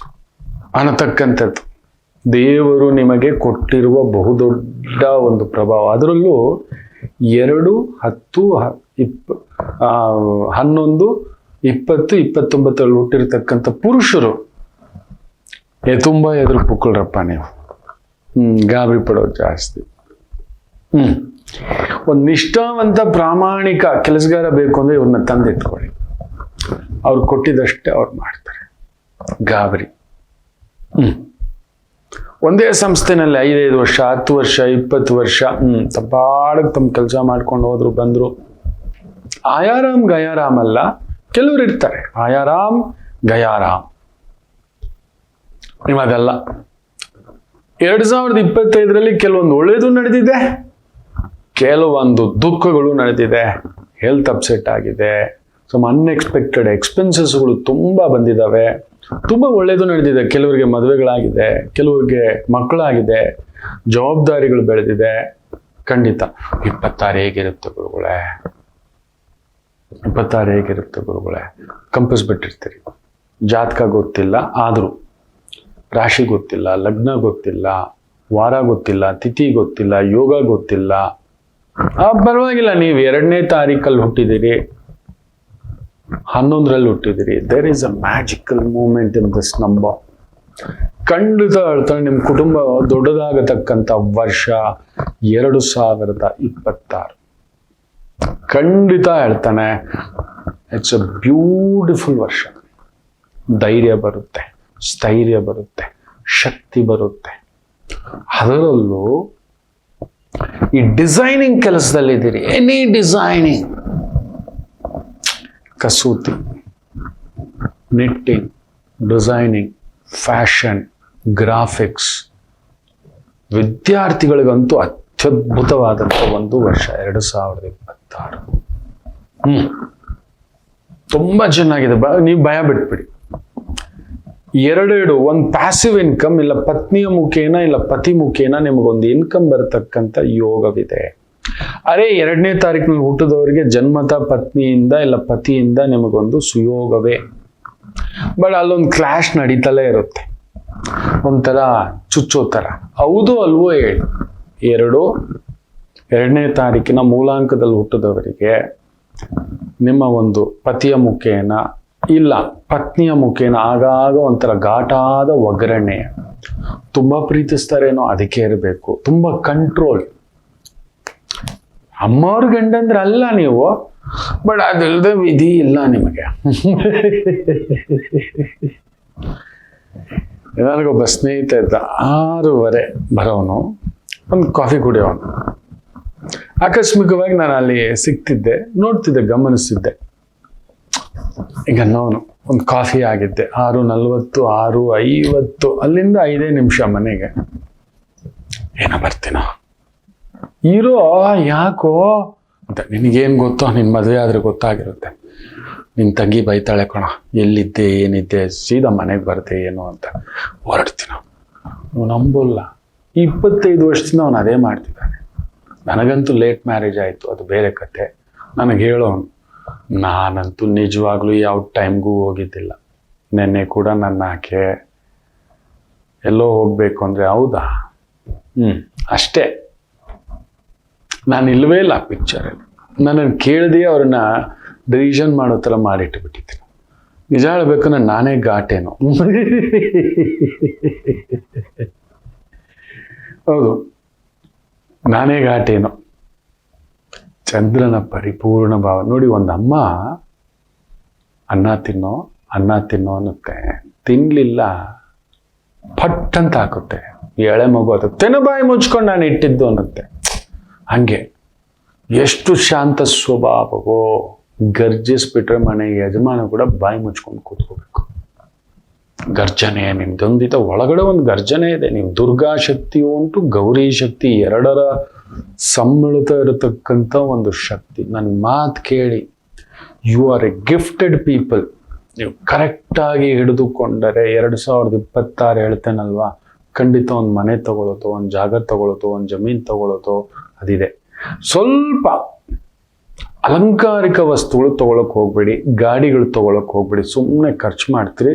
ಅನ್ನತಕ್ಕಂಥದ್ದು ದೇವರು ನಿಮಗೆ ಕೊಟ್ಟಿರುವ ಬಹುದೊಡ್ಡ ಒಂದು ಪ್ರಭಾವ. ಅದರಲ್ಲೂ 2, 10, 11, 20, 29ರಲ್ಲಿ ಹುಟ್ಟಿರ್ತಕ್ಕಂಥ ಪುರುಷರು ತುಂಬಾ ಎದುರು ಪುಕ್ಕಳ್ರಪ್ಪ ನೀವು. ಗಾಬರಿ ಪಡೋದು ಜಾಸ್ತಿ. ಒಂದು ನಿಷ್ಠಾವಂತ ಪ್ರಾಮಾಣಿಕ ಕೆಲಸಗಾರ ಬೇಕು ಅಂದ್ರೆ ಇವ್ರನ್ನ ತಂದಿಟ್ಕೊಳ್ಳಿ. ಅವ್ರು ಕೊಟ್ಟಿದ್ದಷ್ಟೇ ಅವ್ರು ಮಾಡ್ತಾರೆ. ಗಾಬರಿ. ಒಂದೇ ಸಂಸ್ಥೆನಲ್ಲಿ 5 ವರ್ಷ, 10 ವರ್ಷ, 20 ವರ್ಷ ತಪ್ಪಾಡಕ್ಕೆ ತಮ್ಮ ಕೆಲಸ ಮಾಡ್ಕೊಂಡು ಹೋದ್ರು ಬಂದ್ರು. ಆಯಾರಾಮ್ ಗಯಾರಾಮ್ ಅಲ್ಲ, ಕೆಲವ್ರು ಇರ್ತಾರೆ ಆಯಾರಾಮ್ ಗಯಾರಾಮ್. ನಿಮಗಲ್ಲ. 2025ರಲ್ಲಿ ಕೆಲವೊಂದು ಒಳ್ಳೇದು ನಡೆದಿದೆ, ಕೆಲವೊಂದು ದುಃಖಗಳು ನಡೆದಿದೆ. ಹೆಲ್ತ್ ಅಪ್ಸೆಟ್ ಆಗಿದೆ, ಸಮ್ ಅನ್ಎಕ್ಸ್ಪೆಕ್ಟೆಡ್ ಎಕ್ಸ್ಪೆನ್ಸಸ್ಗಳು ತುಂಬಾ ಬಂದಿದ್ದಾವೆ. ತುಂಬಾ ಒಳ್ಳೇದು ನಡೆದಿದೆ. ಕೆಲವರಿಗೆ ಮದುವೆಗಳಾಗಿದೆ, ಕೆಲವರಿಗೆ ಮಕ್ಕಳಾಗಿದೆ, ಜವಾಬ್ದಾರಿಗಳು ಬೆಳೆದಿದೆ. ಖಂಡಿತ 26 ಹೇಗಿರುತ್ತೆ ಗುರುಗಳೇ? 26 ಹೇಗಿರುತ್ತೆ ಗುರುಗಳೇ? ಕಂಪಸ್ ಬಿಟ್ಟಿರ್ತೀರಿ. ಜಾತಕ ಗೊತ್ತಿಲ್ಲ, ಆದರೂ ರಾಶಿ ಗೊತ್ತಿಲ್ಲ, ಲಗ್ನ ಗೊತ್ತಿಲ್ಲ, ವಾರ ಗೊತ್ತಿಲ್ಲ, ತಿಥಿ ಗೊತ್ತಿಲ್ಲ, ಯೋಗ ಗೊತ್ತಿಲ್ಲ, ಪರವಾಗಿಲ್ಲ, ನೀವು 2ನೇ ತಾರೀಕಲ್ಲಿ ಹುಟ್ಟಿದಿರಿ, 11ರಲ್ಲಿ ಹುಟ್ಟಿದಿರಿ, there is a magical moment in this number. ಖಂಡಿತ ಹೇಳ್ತಾನೆ ನಿಮ್ಮ ಕುಟುಂಬ ದೊಡ್ಡದಾಗತಕ್ಕಂಥ ವರ್ಷ 2026. ಖಂಡಿತ ಹೇಳ್ತಾನೆ ಇಟ್ಸ್ ಅ ಬ್ಯೂಟಿಫುಲ್ ವರ್ಷ. ಧೈರ್ಯ ಬರುತ್ತೆ, ಸ್ಥೈರ್ಯ ಬರುತ್ತೆ, ಶಕ್ತಿ ಬರುತ್ತೆ. ಅದರಲ್ಲೂ ಈ ಡಿಸೈನಿಂಗ್ ಕೆಲಸದಲ್ಲಿದ್ದೀರಿ, ಎನಿ ಡಿಸೈನಿಂಗ್, ಕಸೂತಿ, ನಿಟ್ಟಿಂಗ್, ಡಿಸೈನಿಂಗ್, ಫ್ಯಾಷನ್, ಗ್ರಾಫಿಕ್ಸ್, ವಿದ್ಯಾರ್ಥಿಗಳಿಗಂತೂ ಅತ್ಯದ್ಭುತವಾದಂಥ ಒಂದು ವರ್ಷ 2026. ತುಂಬಾ ಚೆನ್ನಾಗಿದೆ. ನೀವು ಭಯ ಬಿಟ್ಬಿಡಿ. ಒಂದು ಪ್ಯಾಸಿವ್ ಇನ್ಕಮ್, ಇಲ್ಲ ಪತ್ನಿಯ ಮುಖೇನ ಇಲ್ಲ ಪತಿ ಮುಖೇನ ನಿಮಗೊಂದು ಇನ್ಕಮ್ ಬರತಕ್ಕಂಥ ಯೋಗವಿದೆ. ಅರೆ 2ನೇ ತಾರೀಕಿನಲ್ಲಿ ಹುಟ್ಟಿದವರಿಗೆ ಜನ್ಮತ ಪತ್ನಿಯಿಂದ ಇಲ್ಲ ಪತಿಯಿಂದ ನಿಮಗೊಂದು ಸುಯೋಗವೇ. ಬಟ್ ಅಲ್ಲೊಂದು ಕ್ಲಾಶ್ ನಡೀತಲೇ ಇರುತ್ತೆ, ಒಂಥರ ಚುಚ್ಚೋ ಥರ. ಹೌದು ಅಲ್ವೋ ಹೇಳಿ. 2ನೇ ತಾರೀಕಿನ ಮೂಲಾಂಕದಲ್ಲಿ ಹುಟ್ಟಿದವರಿಗೆ ನಿಮ್ಮ ಒಂದು ಪತಿಯ ಮುಖೇನ ಇಲ್ಲ ಪತ್ನಿಯ ಮುಖೇನ ಆಗಾಗ ಒಂಥರ ಘಾಟಾದ ಒಗ್ಗರಣೆ. ತುಂಬಾ ಪ್ರೀತಿಸ್ತಾರೇನೋ, ಅದಕ್ಕೆ ಇರಬೇಕು. ತುಂಬಾ ಕಂಟ್ರೋಲ್. ಅಮ್ಮವ್ರ ಗಂಡಂದ್ರೆ ಅಲ್ಲ ನೀವು, ಬಟ್ ಅದಿಲ್ಲದೆ ವಿಧಿ ಇಲ್ಲ ನಿಮಗೆ. ನನಗೊಬ್ಬ ಸ್ನೇಹಿತ ಇದ್ದ, 6:15 ಬರೋನು, ಒಂದು ಕಾಫಿ ಕುಡಿಯೋನು. ಆಕಸ್ಮಿಕವಾಗಿ ನಾನು ಅಲ್ಲಿ ಸಿಗ್ತಿದ್ದೆ, ನೋಡ್ತಿದ್ದೆ, ಗಮನಿಸಿದ್ದೆ. ಈಗ ನಾನು ಒಂದು ಕಾಫಿ ಆಗಿದ್ದೆ 6:40, 6:50, ಅಲ್ಲಿಂದ 5 ನಿಮಿಷ ಮನೆಗೆ. ಏನೋ ಬರ್ತೀನೋ ಇರೋ, ಯಾಕೋ ಅಂತ. ನಿನಗೇನು ಗೊತ್ತೋ, ನಿನ್ನ ಮದುವೆ ಆದ್ರೆ ಗೊತ್ತಾಗಿರುತ್ತೆ. ನಿನ್ನ ತಂಗಿ ಬೈತಾಳೆ ಕಣ, ಎಲ್ಲಿದ್ದೆ ಏನಿದ್ದೆ, ಸೀದಾ ಮನೆಗೆ ಬರ್ತೆ ಏನೋ ಅಂತ. ಹೊರಡ್ತೀನೋ. ನೀವು ನಂಬಲ್ಲ, 25 ವರ್ಷದಿಂದ ಅವನು ಅದೇ ಮಾಡ್ತಿದ್ದಾನೆ. ನನಗಂತೂ ಲೇಟ್ ಮ್ಯಾರೇಜ್ ಆಯಿತು, ಅದು ಬೇರೆ ಕತೆ. ನನಗೆ ಹೇಳೋನು, ನಾನಂತೂ ನಿಜವಾಗ್ಲೂ ಯಾವ ಟೈಮ್ಗೂ ಹೋಗಿದ್ದಿಲ್ಲ. ನೆನ್ನೆ ಕೂಡ ನನ್ನ ಆಕೆ ಎಲ್ಲೋ ಹೋಗ್ಬೇಕು ಅಂದರೆ, ಹೌದಾ, ಅಷ್ಟೇ. ನಾನು ಇಲ್ಲವೇ ಇಲ್ಲ ಪಿಕ್ಚರಲ್ಲಿ. ನನ್ನನ್ನು ಕೇಳದೆ ಅವ್ರನ್ನ ಡಿವಿಷನ್ ಮಾಡೋ ಥರ ಮಾಡಿಟ್ಟುಬಿಟ್ಟಿದ್ದೀನಿ. ನಿಜ ಹೇಳ್ಬೇಕು, ನಾನೇ ಘಾಟೇನೋ. ಹೌದು, ನಾನೇ ಘಾಟೇನೋ. ಚಂದ್ರನ ಪರಿಪೂರ್ಣ ಭಾವ ನೋಡಿ. ಒಂದಮ್ಮ ಅನ್ನ ತಿನ್ನೋ ಅನ್ನುತ್ತೆ, ತಿನ್ಲಿಲ್ಲ ಫಟ್ ಅಂತ ಹಾಕುತ್ತೆ. ಎಳೆ ಮಗು ಅದು ತೆನ ಬಾಯಿ ಮುಚ್ಕೊಂಡು ನಾನು ಇಟ್ಟಿದ್ದು ಅನ್ನುತ್ತೆ. ಹಂಗೆ ಎಷ್ಟು ಶಾಂತ ಸ್ವಭಾವವೋ. ಗರ್ಜಿಸ್ಬಿಟ್ರೆ ಮನೆ ಯಜಮಾನ ಕೂಡ ಬಾಯಿ ಮುಚ್ಕೊಂಡು ಕೂತ್ಕೋಬೇಕು. ಗರ್ಜನೆ ನಿಮ್ದೊಂದಿತ ಒಳಗಡೆ ಒಂದು ಗರ್ಜನೆ ಇದೆ. ನೀವು ದುರ್ಗಾ ಶಕ್ತಿ ಉಂಟು, ಗೌರಿ ಶಕ್ತಿ, ಎರಡರ ಸಮ್ಮಿಳಿತ ಇರತಕ್ಕಂಥ ಒಂದು ಶಕ್ತಿ. ನನ್ನ ಮಾತು ಕೇಳಿ, you are a gifted people. ನೀವು ಕರೆಕ್ಟಾಗಿ ಹಿಡಿದುಕೊಂಡರೆ 2026 ಹೇಳ್ತೇನಲ್ವಾ, ಖಂಡಿತ ಒಂದು ಮನೆ ತಗೊಳ್ಳೋದು, ಒಂದು ಜಾಗ ತಗೊಳ್ಳೋದು, ಒಂದು ಜಮೀನು ತಗೊಳ್ಳೋದು ಅದಿದೆ. ಸ್ವಲ್ಪ ಅಲಂಕಾರಿಕ ವಸ್ತುಗಳು ತಗೊಳಕ್ ಹೋಗ್ಬೇಡಿ, ಗಾಡಿಗಳು ತಗೊಳಕ್ ಹೋಗ್ಬೇಡಿ. ಸುಮ್ಮನೆ ಖರ್ಚು ಮಾಡ್ತೀರಿ.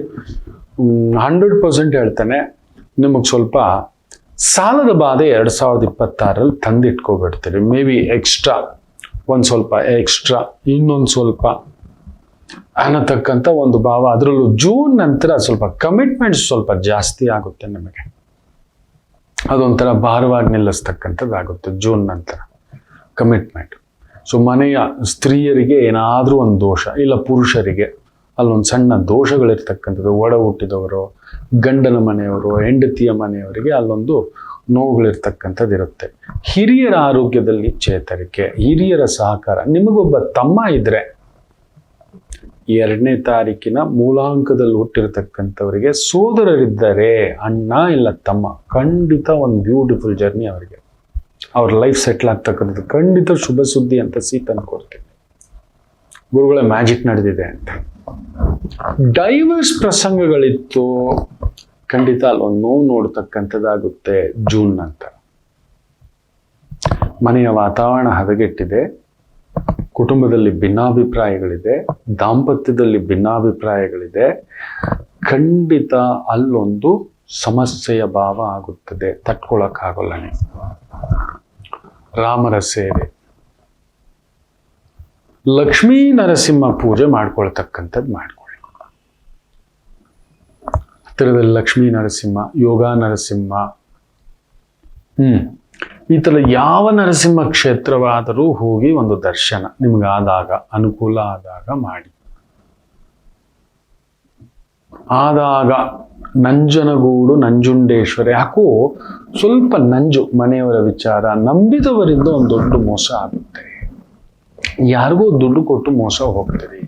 100% ಹೇಳ್ತೇನೆ, ನಿಮಗೆ ಸ್ವಲ್ಪ ಸಾಲದ ಬಾಧೆ 2026 ತಂದಿಟ್ಕೊಬಿಡ್ತೀರಿ. ಮೇ ಬಿ ಎಕ್ಸ್ಟ್ರಾ, ಒಂದು ಸ್ವಲ್ಪ ಎಕ್ಸ್ಟ್ರಾ, ಇನ್ನೊಂದು ಸ್ವಲ್ಪ ಅನ್ನತಕ್ಕಂಥ ಒಂದು ಭಾವ. ಅದರಲ್ಲೂ ಜೂನ್ ನಂತರ ಸ್ವಲ್ಪ ಕಮಿಟ್ಮೆಂಟ್ಸ್ ಸ್ವಲ್ಪ ಜಾಸ್ತಿ ಆಗುತ್ತೆ ನಿಮಗೆ. ಅದೊಂಥರ ಭಾರವಾಗಿ ನಿಲ್ಲಿಸ್ತಕ್ಕಂಥದ್ದಾಗುತ್ತೆ ಜೂನ್ ನಂತರ ಕಮಿಟ್ಮೆಂಟ್. ಸೊ ಮನೆಯ ಸ್ತ್ರೀಯರಿಗೆ ಏನಾದರೂ ಒಂದು ದೋಷ, ಇಲ್ಲ ಪುರುಷರಿಗೆ ಅಲ್ಲೊಂದು ಸಣ್ಣ ದೋಷಗಳಿರ್ತಕ್ಕಂಥದ್ದು. ಒಡ ಹುಟ್ಟಿದವರು, ಗಂಡನ ಮನೆಯವರು, ಹೆಂಡತಿಯ ಮನೆಯವರಿಗೆ ಅಲ್ಲೊಂದು ನೋವುಗಳಿರ್ತಕ್ಕಂಥದ್ದು ಇರುತ್ತೆ. ಹಿರಿಯರ ಆರೋಗ್ಯದಲ್ಲಿ ಚೇತರಿಕೆ, ಹಿರಿಯರ ಸಹಕಾರ. ನಿಮಗೊಬ್ಬ ತಮ್ಮ ಇದ್ರೆ 2ನೇ ತಾರೀಕಿನ ಮೂಲಾಂಕದಲ್ಲಿ ಹುಟ್ಟಿರ್ತಕ್ಕಂಥವರಿಗೆ ಸೋದರರಿದ್ದಾರೆ, ಅಣ್ಣ ಇಲ್ಲ ತಮ್ಮ, ಖಂಡಿತ ಒಂದು ಬ್ಯೂಟಿಫುಲ್ ಜರ್ನಿ ಅವರಿಗೆ. ಅವ್ರ ಲೈಫ್ ಸೆಟ್ಲ್ ಆಗ್ತಕ್ಕಂಥದ್ದು ಖಂಡಿತ ಶುಭ ಸುದ್ದಿ ಅಂತ ತಂದ್ಕೊಡ್ತೀನಿ. ಗುರುಗಳ ಮ್ಯಾಜಿಕ್ ನಡೆದಿದೆ ಅಂತ. ಡೈವರ್ಸ್ ಪ್ರಸಂಗಗಳಿತ್ತು, ಖಂಡಿತ ಅಲ್ಲೊಂದು ನೋವು ನೋಡ್ತಕ್ಕಂಥದ್ದಾಗುತ್ತೆ ಜೂನ್ ನಂತರ. ಮನೆಯ ವಾತಾವರಣ ಹದಗೆಟ್ಟಿದೆ, ಕುಟುಂಬದಲ್ಲಿ ಭಿನ್ನಾಭಿಪ್ರಾಯಗಳಿದೆ, ದಾಂಪತ್ಯದಲ್ಲಿ ಭಿನ್ನಾಭಿಪ್ರಾಯಗಳಿದೆ. ಖಂಡಿತ ಅಲ್ಲೊಂದು ಸಮಸ್ಯೆಯ ಭಾವ ಆಗುತ್ತದೆ, ತಟ್ಕೊಳಕ್ಕಾಗಲ್ಲ ನೀವು. ರಾಮರ ಸೇವೆ, ಲಕ್ಷ್ಮೀ ನರಸಿಂಹ ಪೂಜೆ ಮಾಡ್ಕೊಳ್ತಕ್ಕಂಥದ್ದು ಮಾಡ್ಕೊಳ್ಳಿ. ಹತ್ತಿರದಲ್ಲಿ ಲಕ್ಷ್ಮೀ ನರಸಿಂಹ, ಯೋಗ ನರಸಿಂಹ, ಈ ಥರ ಯಾವ ನರಸಿಂಹ ಕ್ಷೇತ್ರವಾದರೂ ಹೋಗಿ ಒಂದು ದರ್ಶನ ನಿಮ್ಗಾದಾಗ, ಅನುಕೂಲ ಆದಾಗ ಮಾಡಿ. ಆದಾಗ ನಂಜನಗೂಡು ನಂಜುಂಡೇಶ್ವರ, ಯಾಕೋ ಸ್ವಲ್ಪ ನಂಜು ಮನೆಯವರ ವಿಚಾರ, ನಂಬಿದವರಿಂದ ಒಂದು ದೊಡ್ಡ ಮೋಸ ಆಗುತ್ತೆ. ಯಾರಿಗೋ ದುಡ್ಡು ಕೊಟ್ಟು ಮೋಸ ಹೋಗ್ತೀರಿ,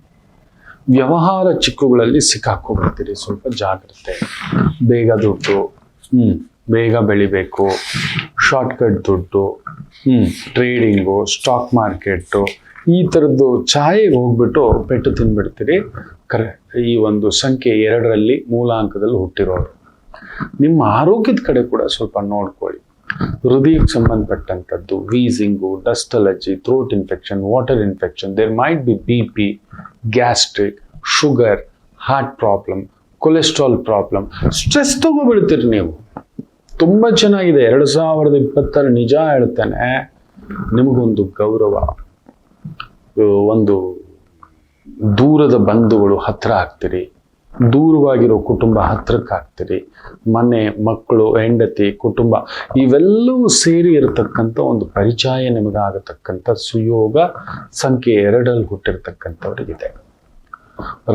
ವ್ಯವಹಾರ ಚಿಕ್ಕುಗಳಲ್ಲಿ ಸಿಕ್ಕಾಕೋಗ್ಬಿಡ್ತೀರಿ. ಸ್ವಲ್ಪ ಜಾಗ್ರತೆ. ಬೇಗ ದುಡ್ಡು, ಬೇಗ ಬೆಳಿಬೇಕು, ಶಾರ್ಟ್ಕಟ್ ದುಡ್ಡು, ಟ್ರೇಡಿಂಗು, ಸ್ಟಾಕ್ ಮಾರ್ಕೆಟು, ಈ ಥರದ್ದು ಛಾಯೆಗೆ ಹೋಗ್ಬಿಟ್ಟು ಪೆಟ್ಟು ತಿನ್ಬಿಡ್ತೀರಿ. ಈ ಒಂದು ಸಂಖ್ಯೆ 2ರಲ್ಲಿ ಮೂಲಾಂಕದಲ್ಲಿ ಹುಟ್ಟಿರೋರು. ನಿಮ್ಮ ಆರೋಗ್ಯದ ಕಡೆ ಕೂಡ ಸ್ವಲ್ಪ ನೋಡ್ಕೊಳ್ಳಿ. ಹೃದಯಕ್ಕೆ ಸಂಬಂಧಪಟ್ಟಂಥದ್ದು, wheezing, dust allergy, throat infection, water infection, there might be BP, gastric, sugar, heart problem, cholesterol problem. Stress ತಗೋಬಿಡ್ತೀರಿ ನೀವು. ತುಂಬ ಚೆನ್ನಾಗಿದೆ 2026 ನಿಜ ಹೇಳ್ತೇನೆ. ನಿಮಗೊಂದು ಗೌರವ, ಒಂದು ದೂರದ ಬಂಧುಗಳು ಹತ್ರ ಆಗ್ತೀರಿ, ದೂರವಾಗಿರೋ ಕುಟುಂಬ ಹತ್ರಕ್ಕೆ ಆಗ್ತೀರಿ. ಮನೆ, ಮಕ್ಕಳು, ಹೆಂಡತಿ, ಕುಟುಂಬ ಇವೆಲ್ಲವೂ ಸೇರಿ ಇರತಕ್ಕಂಥ ಒಂದು ಪರಿಚಯ ನಿಮಗಾಗತಕ್ಕಂಥ ಸುಯೋಗ ಸಂಖ್ಯೆ 2ರಲ್ಲಿ ಹುಟ್ಟಿರ್ತಕ್ಕಂಥವ್ರಿಗಿದೆ.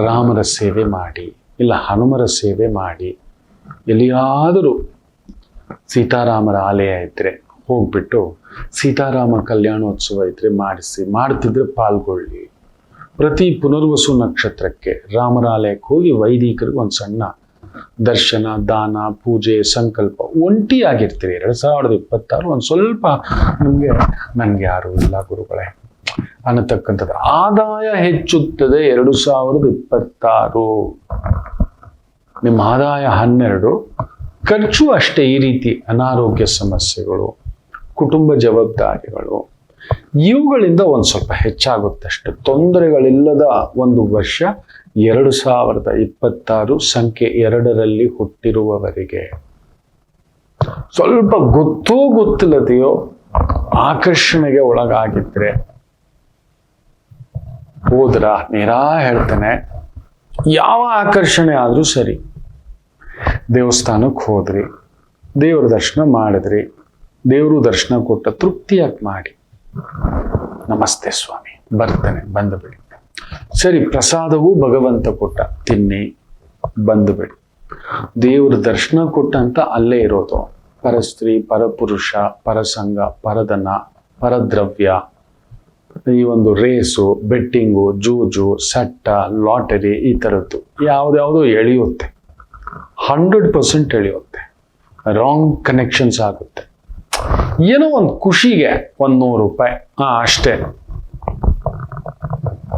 ರಾಮರ ಸೇವೆ ಮಾಡಿ, ಇಲ್ಲ ಹನುಮರ ಸೇವೆ ಮಾಡಿ. ಎಲ್ಲಿಯಾದರೂ ಸೀತಾರಾಮರ ಆಲಯ ಇದ್ರೆ ಹೋಗ್ಬಿಟ್ಟು ಸೀತಾರಾಮ ಕಲ್ಯಾಣೋತ್ಸವ ಇದ್ರೆ ಮಾಡಿಸಿ, ಮಾಡ್ತಿದ್ರೆ ಪಾಲ್ಗೊಳ್ಳಿ. ಪ್ರತಿ ಪುನರ್ವಸು ನಕ್ಷತ್ರಕ್ಕೆ ರಾಮರ ಆಲಯಕ್ಕೆ ಹೋಗಿ ವೈದಿಕರಿಗೆ ಒಂದು ಸಣ್ಣ ದರ್ಶನ, ದಾನ, ಪೂಜೆ, ಸಂಕಲ್ಪ. ಒಂಟಿಯಾಗಿರ್ತೀರಿ 2026 ಒಂದು ಸ್ವಲ್ಪ ನಿಮಗೆ ನನಗೆ ಯಾರು ಇಲ್ಲ ಗುರುಗಳೇ ಅನ್ನತಕ್ಕಂಥದ್ದು. ಆದಾಯ ಹೆಚ್ಚುತ್ತದೆ 2026. ನಿಮ್ಮ ಆದಾಯ 12, ಖರ್ಚು ಅಷ್ಟೇ. ಈ ರೀತಿ ಅನಾರೋಗ್ಯ ಸಮಸ್ಯೆಗಳು, ಕುಟುಂಬ ಜವಾಬ್ದಾರಿಗಳು, ಇವುಗಳಿಂದ ಒಂದು ಸ್ವಲ್ಪ ಹೆಚ್ಚಾಗುತ್ತಷ್ಟೆ. ತೊಂದರೆಗಳಿಲ್ಲದ ಒಂದು ವರ್ಷ 2026 ಸಂಖ್ಯೆ 2ರಲ್ಲಿ ಹುಟ್ಟಿರುವವರಿಗೆ. ಸ್ವಲ್ಪ ಗೊತ್ತೋ ಗೊತ್ತಿಲ್ಲದೆಯೋ ಆಕರ್ಷಣೆಗೆ ಒಳಗಾಗಿದ್ರೆ ಹೋದ್ರ, ನೇರಾ ಹೇಳ್ತೇನೆ, ಯಾವ ಆಕರ್ಷಣೆ ಆದ್ರೂ ಸರಿ, ದೇವಸ್ಥಾನಕ್ಕೆ ಹೋದ್ರಿ, ದೇವ್ರ ದರ್ಶನ ಮಾಡಿದ್ರಿ, ದೇವರು ದರ್ಶನ ಕೊಟ್ಟ ತೃಪ್ತಿಯಾಗಿ ಮಾಡಿ, ನಮಸ್ತೆ ಸ್ವಾಮಿ ಬರ್ತೇನೆ, ಬಂದು ಬಿಡಿ. ಸರಿ, ಪ್ರಸಾದವೂ ಭಗವಂತ ಕೊಟ್ಟ, ತಿನ್ನಿ, ಬಂದು ಬಿಡಿ. ದೇವ್ರ ದರ್ಶನ ಕೊಟ್ಟಂತ ಅಲ್ಲೇ ಇರೋದು. ಪರಸ್ತ್ರೀ, ಪರಪುರುಷ, ಪರಸಂಗ, ಪರಧನ, ಪರದ್ರವ್ಯ, ಈ ಒಂದು ರೇಸು, ಬೆಟ್ಟಿಂಗು, ಜೂಜು, ಸಟ್ಟ, ಲಾಟರಿ, ಈ ಥರದ್ದು ಯಾವುದ್ಯಾವುದೋ ಎಳೆಯುತ್ತೆ. 100% ಎಳೆಯುತ್ತೆ. ರಾಂಗ್ ಕನೆಕ್ಷನ್ಸ್ ಆಗುತ್ತೆ. ಏನೋ ಒಂದು ಖುಷಿಗೆ ಒಂದು 100 ರೂಪಾಯಿ, ಅಷ್ಟೇ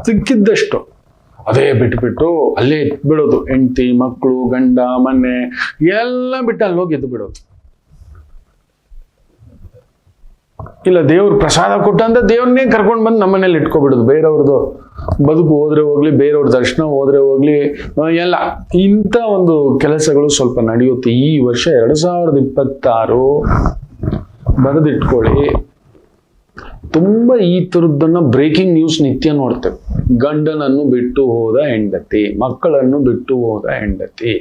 ಸಿಕ್ಕಿದ್ದಷ್ಟು ಅದೇ ಬಿಟ್ಬಿಟ್ಟು ಅಲ್ಲೇ ಬಿಡೋದು. ಹೆಂಡತಿ, ಮಕ್ಕಳು, ಗಂಡ, ಮನೆ ಎಲ್ಲ ಬಿಟ್ಟು ಅಲ್ಲಿ ಹೋಗಿ ಎದ್ದು ಬಿಡೋದು. ಇಲ್ಲ, ದೇವ್ರ ಪ್ರಸಾದ ಕೊಟ್ಟಂತ ದೇವ್ರನ್ನೇ ಕರ್ಕೊಂಡು ಬಂದು ನಮ್ಮನೇಲಿ ಇಟ್ಕೊಬಿಡೋದು. ಬೇರೆಯವ್ರದ್ದು ಬದುಕು ಹೋದ್ರೆ ಹೋಗ್ಲಿ, ಬೇರೆಯವ್ರ ದರ್ಶನ ಹೋದ್ರೆ ಹೋಗ್ಲಿ, ಎಲ್ಲ ಇಂಥ ಒಂದು ಕೆಲಸಗಳು ಸ್ವಲ್ಪ ನಡೆಯುತ್ತೆ ಈ ವರ್ಷ 2026. ಬರೆದಿಟ್ಕೊಳ್ಳಿ. ತುಂಬ ಈ ಥರದ್ದನ್ನ ಬ್ರೇಕಿಂಗ್ ನ್ಯೂಸ್ ನಿತ್ಯ ನೋಡ್ತೇವೆ. ಗಂಡನನ್ನು ಬಿಟ್ಟು ಹೋದ ಹೆಂಡತಿ, ಮಕ್ಕಳನ್ನು ಬಿಟ್ಟು ಹೋದ ಹೆಂಡತಿ,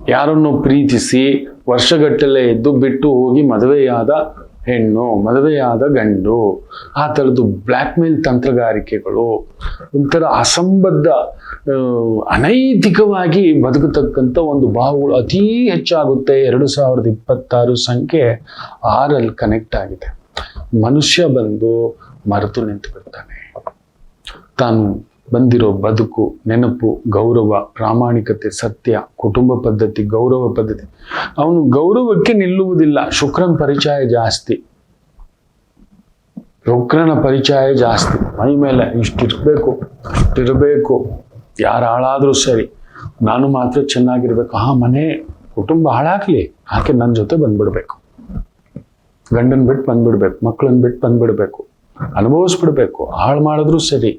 ಯಾರನ್ನು ಪ್ರೀತಿಸಿ ವರ್ಷಗಟ್ಟಲೆ ಇದ್ದು ಬಿಟ್ಟು ಹೋಗಿ ಮದುವೆಯಾದ ಹೆಣ್ಣು, ಮದುವೆಯಾದ ಗಂಡು, ಆ ಥರದ್ದು ಬ್ಲ್ಯಾಕ್ ಮೇಲ್ ತಂತ್ರಗಾರಿಕೆಗಳು, ಒಂಥರ ಅಸಂಬದ್ಧ ಅನೈತಿಕವಾಗಿ ಬದುಕತಕ್ಕಂಥ ಒಂದು ಭಾವಗಳು ಅತೀ ಹೆಚ್ಚಾಗುತ್ತೆ. 2026 ಸಂಖ್ಯೆ 6ರಲ್ಲಿ ಕನೆಕ್ಟ್ ಆಗಿದೆ. ಮನುಷ್ಯ ಬಂದು ಮರೆತು ನಿಂತು ಬಿಡ್ತಾನೆ. ತಾನು ಬಂದಿರೋ ಬದುಕು, ನೆನಪು, ಗೌರವ, ಪ್ರಾಮಾಣಿಕತೆ, ಸತ್ಯ, ಕುಟುಂಬ ಪದ್ಧತಿ, ಗೌರವ ಪದ್ಧತಿ, ಅವನು ಗೌರವಕ್ಕೆ ನಿಲ್ಲುವುದಿಲ್ಲ. ಶುಕ್ರನ ಪರಿಚಯ ಜಾಸ್ತಿ, ಶುಕ್ರನ ಪರಿಚಯ ಜಾಸ್ತಿ. ಮೈ ಮೇಲೆ ಇಷ್ಟಿರಬೇಕು, ಯಾರು ಹಾಳಾದ್ರೂ ಸರಿ, ನಾನು ಮಾತ್ರ ಚೆನ್ನಾಗಿರ್ಬೇಕು. ಮನೆ ಕುಟುಂಬ ಹಾಳಾಗ್ಲಿ, ಆಕೆ ನನ್ನ ಜೊತೆ ಬಂದ್ಬಿಡ್ಬೇಕು, ಗಂಡನ್ ಬಿಟ್ಟು ಬಂದ್ಬಿಡ್ಬೇಕು, ಮಕ್ಕಳನ್ನ ಬಿಟ್ಟು ಬಂದ್ಬಿಡ್ಬೇಕು, ಅನುಭವಿಸ್ಬಿಡ್ಬೇಕು. ಹಾಳು ಮಾಡಿದ್ರು ಸರಿ,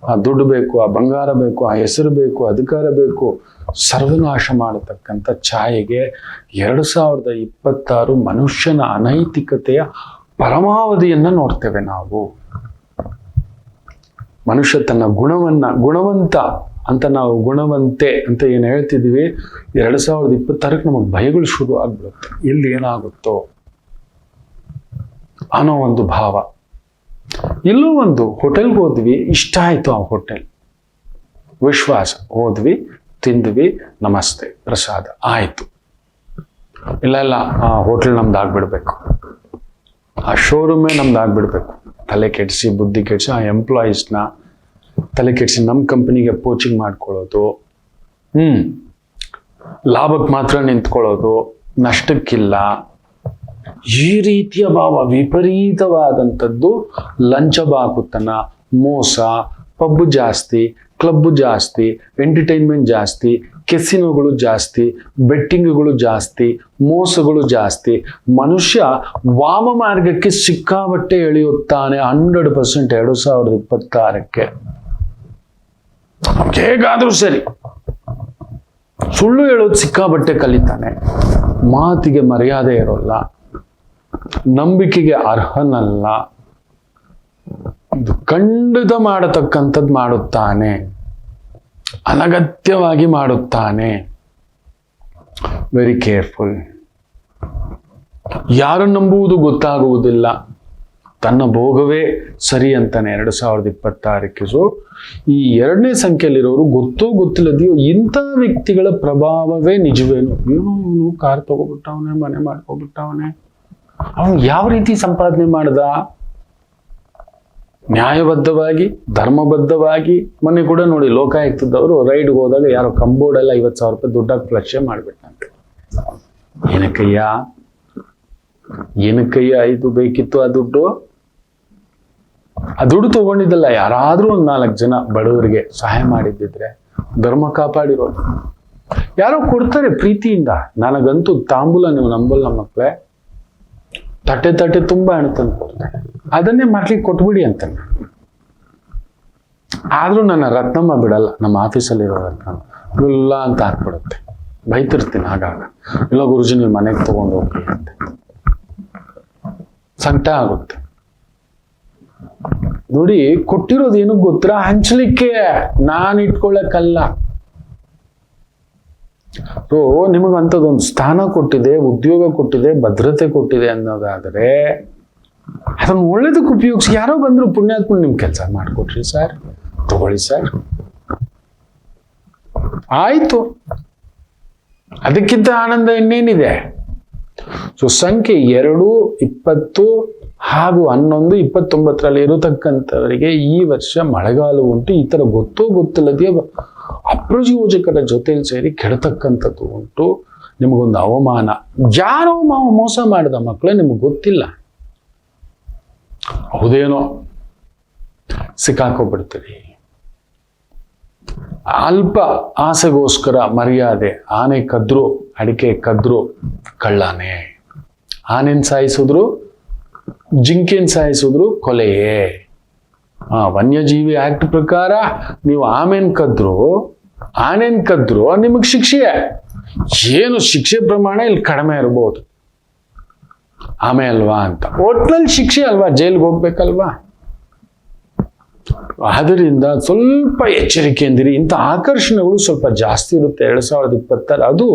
ಆ ದುಡ್ಡು ಬೇಕು, ಆ ಬಂಗಾರ ಬೇಕು, ಆ ಹೆಸರು ಬೇಕು, ಅಧಿಕಾರ ಬೇಕು, ಸರ್ವನಾಶ ಮಾಡತಕ್ಕಂಥ ಛಾಯೆಗೆ 2026 ಮನುಷ್ಯನ ಅನೈತಿಕತೆಯ ಪರಮಾವಧಿಯನ್ನ ನೋಡ್ತೇವೆ ನಾವು. ಮನುಷ್ಯ ತನ್ನ ಗುಣವಂತ ಅಂತ ನಾವು ಗುಣವಂತೆ ಅಂತ ಏನು ಹೇಳ್ತಿದ್ದೀವಿ, 2026 ನಮಗೆ ಭಯಗಳು ಶುರು ಆಗ್ಬಿಡುತ್ತೆ. ಇಲ್ಲಿ ಏನಾಗುತ್ತೋ ಅನ್ನೋ ಒಂದು ಭಾವ. ಎಲ್ಲೋ ಒಂದು ಹೋಟೆಲ್ಗೆ ಹೋದ್ವಿ, ಇಷ್ಟ ಆಯ್ತು ಆ ಹೋಟೆಲ್, ವಿಶ್ವಾಸ, ಹೋದ್ವಿ, ತಿಂದ್ವಿ, ನಮಸ್ತೆ, ಪ್ರಸಾದ ಆಯ್ತು. ಇಲ್ಲ ಆ ಹೋಟೆಲ್ ನಮ್ದು ಆಗ್ಬಿಡ್ಬೇಕು, ಆ ಶೋರೂಮೇ ನಮ್ದು ಆಗ್ಬಿಡ್ಬೇಕು. ತಲೆ ಕೆಡಿಸಿ ಬುದ್ಧಿ ಕೆಡಿಸಿ ಆ ಎಂಪ್ಲಾಯೀಸ್ನ ತಲೆ ಕೆಡಿಸಿ ನಮ್ಮ ಕಂಪನಿಗೆ ಪೋಚಿಂಗ್ ಮಾಡ್ಕೊಳ್ಳೋದು, ಲಾಭಕ್ಕೆ ಮಾತ್ರ ನಿಂತ್ಕೊಳ್ಳೋದು, ನಷ್ಟಕ್ಕಿಲ್ಲ, ಈ ರೀತಿಯ ಭಾವ ವಿಪರೀತವಾದಂಥದ್ದು. ಲಂಚ ಬಾಕುತನ, ಮೋಸ, ಪಬ್ಬು ಜಾಸ್ತಿ, ಕ್ಲಬ್ಬು ಜಾಸ್ತಿ, ಎಂಟರ್ಟೈನ್ಮೆಂಟ್ ಜಾಸ್ತಿ, ಕೆಸಿನೋಗಳು ಜಾಸ್ತಿ, ಬೆಟ್ಟಿಂಗ್ಗಳು ಜಾಸ್ತಿ, ಮೋಸಗಳು ಜಾಸ್ತಿ. ಮನುಷ್ಯ ವಾಮ ಮಾರ್ಗಕ್ಕೆ ಸಿಕ್ಕಾಬಟ್ಟೆ ಎಳೆಯುತ್ತಾನೆ 100%. 2026 ಹೇಗಾದ್ರೂ ಸರಿ ಸುಳ್ಳು ಹೇಳೋದು ಸಿಕ್ಕಾಬಟ್ಟೆ ಕಲಿತಾನೆ, ಮಾತಿಗೆ ಮರ್ಯಾದೆ ಇರೋಲ್ಲ, ನಂಬಿಕೆಗೆ ಅರ್ಹನಲ್ಲ, ಇದು ಖಂಡಿತ ಮಾಡತಕ್ಕಂಥದ್ದು ಮಾಡುತ್ತಾನೆ, ಅನಗತ್ಯವಾಗಿ ಮಾಡುತ್ತಾನೆ. Very careful. ಯಾರನ್ನು ನಂಬುವುದು ಗೊತ್ತಾಗುವುದಿಲ್ಲ, ತನ್ನ ಭೋಗವೇ ಸರಿ ಅಂತಾನೆ 2026. ಸೊ ಈ 2ನೇ ಸಂಖ್ಯೆಯಲ್ಲಿರೋರು ಗೊತ್ತೋ ಗೊತ್ತಿಲ್ಲದೆಯೋ ಇಂಥ ವ್ಯಕ್ತಿಗಳ ಪ್ರಭಾವವೇ ನಿಜವೇನು. ಇವನು ಕಾರ್ ತಗೋಬಿಟ್ಟವನೆ, ಮನೆ ಮಾಡ್ಕೊಬಿಟ್ಟವನೆ, ಅವನು ಯಾವ ರೀತಿ ಸಂಪಾದನೆ ಮಾಡ್ದ? ನ್ಯಾಯಬದ್ಧವಾಗಿ, ಧರ್ಮಬದ್ಧವಾಗಿ. ಮೊನ್ನೆ ಕೂಡ ನೋಡಿ, ಲೋಕಾಯುಕ್ತದವರು ರೈಡ್ಗೆ ಹೋದಾಗ ಯಾರೋ ಕಂಬೋರ್ಡೆಲ್ಲ 50,000 ರೂಪಾಯಿ ದುಡ್ಡಾಗಿ ಫ್ಲಶ್ ಮಾಡಿಬಿಟ್ಟಂತೆ. ಏನಕ್ಕಯ್ಯ ಇದು ಬೇಕಿತ್ತು ಆ ದುಡ್ಡು? ಆ ದುಡ್ಡು ತಗೊಂಡಿದ್ದಲ್ಲ, ಯಾರಾದ್ರೂ ಒಂದು 4 ಜನ ಬಡವರಿಗೆ ಸಹಾಯ ಮಾಡಿದ್ದಿದ್ರೆ ಧರ್ಮ ಕಾಪಾಡಿರೋದು. ಯಾರೋ ಕೊಡ್ತಾರೆ ಪ್ರೀತಿಯಿಂದ. ನನಗಂತೂ ತಾಂಬೂಲ ನೀವು ನಂಬಲ್ಲ ಮಕ್ಕಳೇ, ತಟ್ಟೆ ತುಂಬಾ ಹಣ ತಂದು ಕೊಡ್ತಾರೆ, ಅದನ್ನೇ ಮಕ್ಳಿಗೆ ಕೊಟ್ಬಿಡಿ ಅಂತ. ಆದ್ರೂ ನನ್ನ ರತ್ನಮ್ಮ ಬಿಡಲ್ಲ, ನಮ್ಮ ಆಫೀಸಲ್ಲಿರೋ ರತ್ನಮ್ಮ ಇಲ್ಲ ಅಂತ ಹಾಕ್ಬಿಡುತ್ತೆ. ಬೈತಿರ್ತೀನಿ ಆಗಾಗ, ಇಲ್ಲ ಗುರುಜಿ ನೀವು ಮನೆಗೆ ತಗೊಂಡು ಹೋಗಿ ಅಂತ. ಸಂಕಟ ಆಗುತ್ತೆ ನೋಡಿ. ಕೊಟ್ಟಿರೋದು ಏನಕ್ಕೆ ಗೊತ್ತಾ? ಹಂಚ್ಲಿಕ್ಕೆ, ನಾನು ಇಟ್ಕೊಳ್ಳಕ್ಕಲ್ಲ. ಸೊ ನಿಮಗಂಥದ್ದೊಂದು ಸ್ಥಾನ ಕೊಟ್ಟಿದೆ, ಉದ್ಯೋಗ ಕೊಟ್ಟಿದೆ, ಭದ್ರತೆ ಕೊಟ್ಟಿದೆ ಅನ್ನೋದಾದರೆ ಅದನ್ನು ಒಳ್ಳೇದಕ್ಕೆ ಉಪಯೋಗಿಸಿ. ಯಾರೋ ಬಂದ್ರು ಪುಣ್ಯಾತ್ಮ ನಿಮ್ ಕೆಲಸ ಮಾಡಿಕೊಟ್ರಿ ಸರ್, ತಗೊಳ್ಳಿ ಸರ್, ಆಯ್ತು. ಅದಕ್ಕಿಂತ ಆನಂದ ಇನ್ನೇನಿದೆ? ಸೊ ಸಂಖ್ಯೆ 2, 20 ಹಾಗೂ 11, 29ರಲ್ಲಿ ಇರತಕ್ಕಂಥವರಿಗೆ ಈ ವರ್ಷ ಮಳೆಗಾಲ ಉಂಟು. ಈ ತರ ಗೊತ್ತೋ ಗೊತ್ತಿಲ್ಲದೆಯೇ ಅಪ್ರಯೋಜಕರ ಜೊತೆಲಿ ಸೇರಿ ಕೆಡತಕ್ಕಂಥದ್ದು ಉಂಟು. ನಿಮಗೊಂದು ಅವಮಾನ, ಯಾರೋ ಮೋಸ ಮಾಡಿದ ಮಕ್ಕಳೇ ನಿಮಗೆ ಗೊತ್ತಿಲ್ಲ, ಹೌದೇನೋ ಸಿಕ್ಕಾಕೋಬಿಡ್ತೀರಿ. ಅಲ್ಪ ಆಸೆಗೋಸ್ಕರ ಮರ್ಯಾದೆ, ಆನೆ ಕದ್ರು, ಅಡಿಕೆ ಕದ್ರು ಕಳ್ಳಾನೆ. ಆನೆನ್ ಸಾಯಿಸಿದ್ರು, ಜಿಂಕೆನ್ ಸಾಯಿಸಿದ್ರು ಕೊಲೆಯೇ. ವನ್ಯಜೀವಿ ಆಕ್ಟ್ ಪ್ರಕಾರ ನೀವು ಆನೆನ್ ಕದ್ರು ನಿಮಗೆ ಶಿಕ್ಷೆ ಏನು? ಶಿಕ್ಷೆ ಪ್ರಮಾಣ ಇಲ್ಲಿ ಕಡಿಮೆ ಇರಬಹುದು, ಆಮೆ ಅಲ್ವಾ ಅಂತ. ಒಟ್ನಲ್ಲಿ ಶಿಕ್ಷೆ ಅಲ್ವಾ, ಜೈಲ್ಗೆ ಹೋಗ್ಬೇಕಲ್ವಾ? ಆದ್ದರಿಂದ ಸ್ವಲ್ಪ ಎಚ್ಚರಿಕೆಯಿಂದಿರಿ. ಇಂಥ ಆಕರ್ಷಣೆಗಳು ಸ್ವಲ್ಪ ಜಾಸ್ತಿ ಇರುತ್ತೆ 2026. ಅದು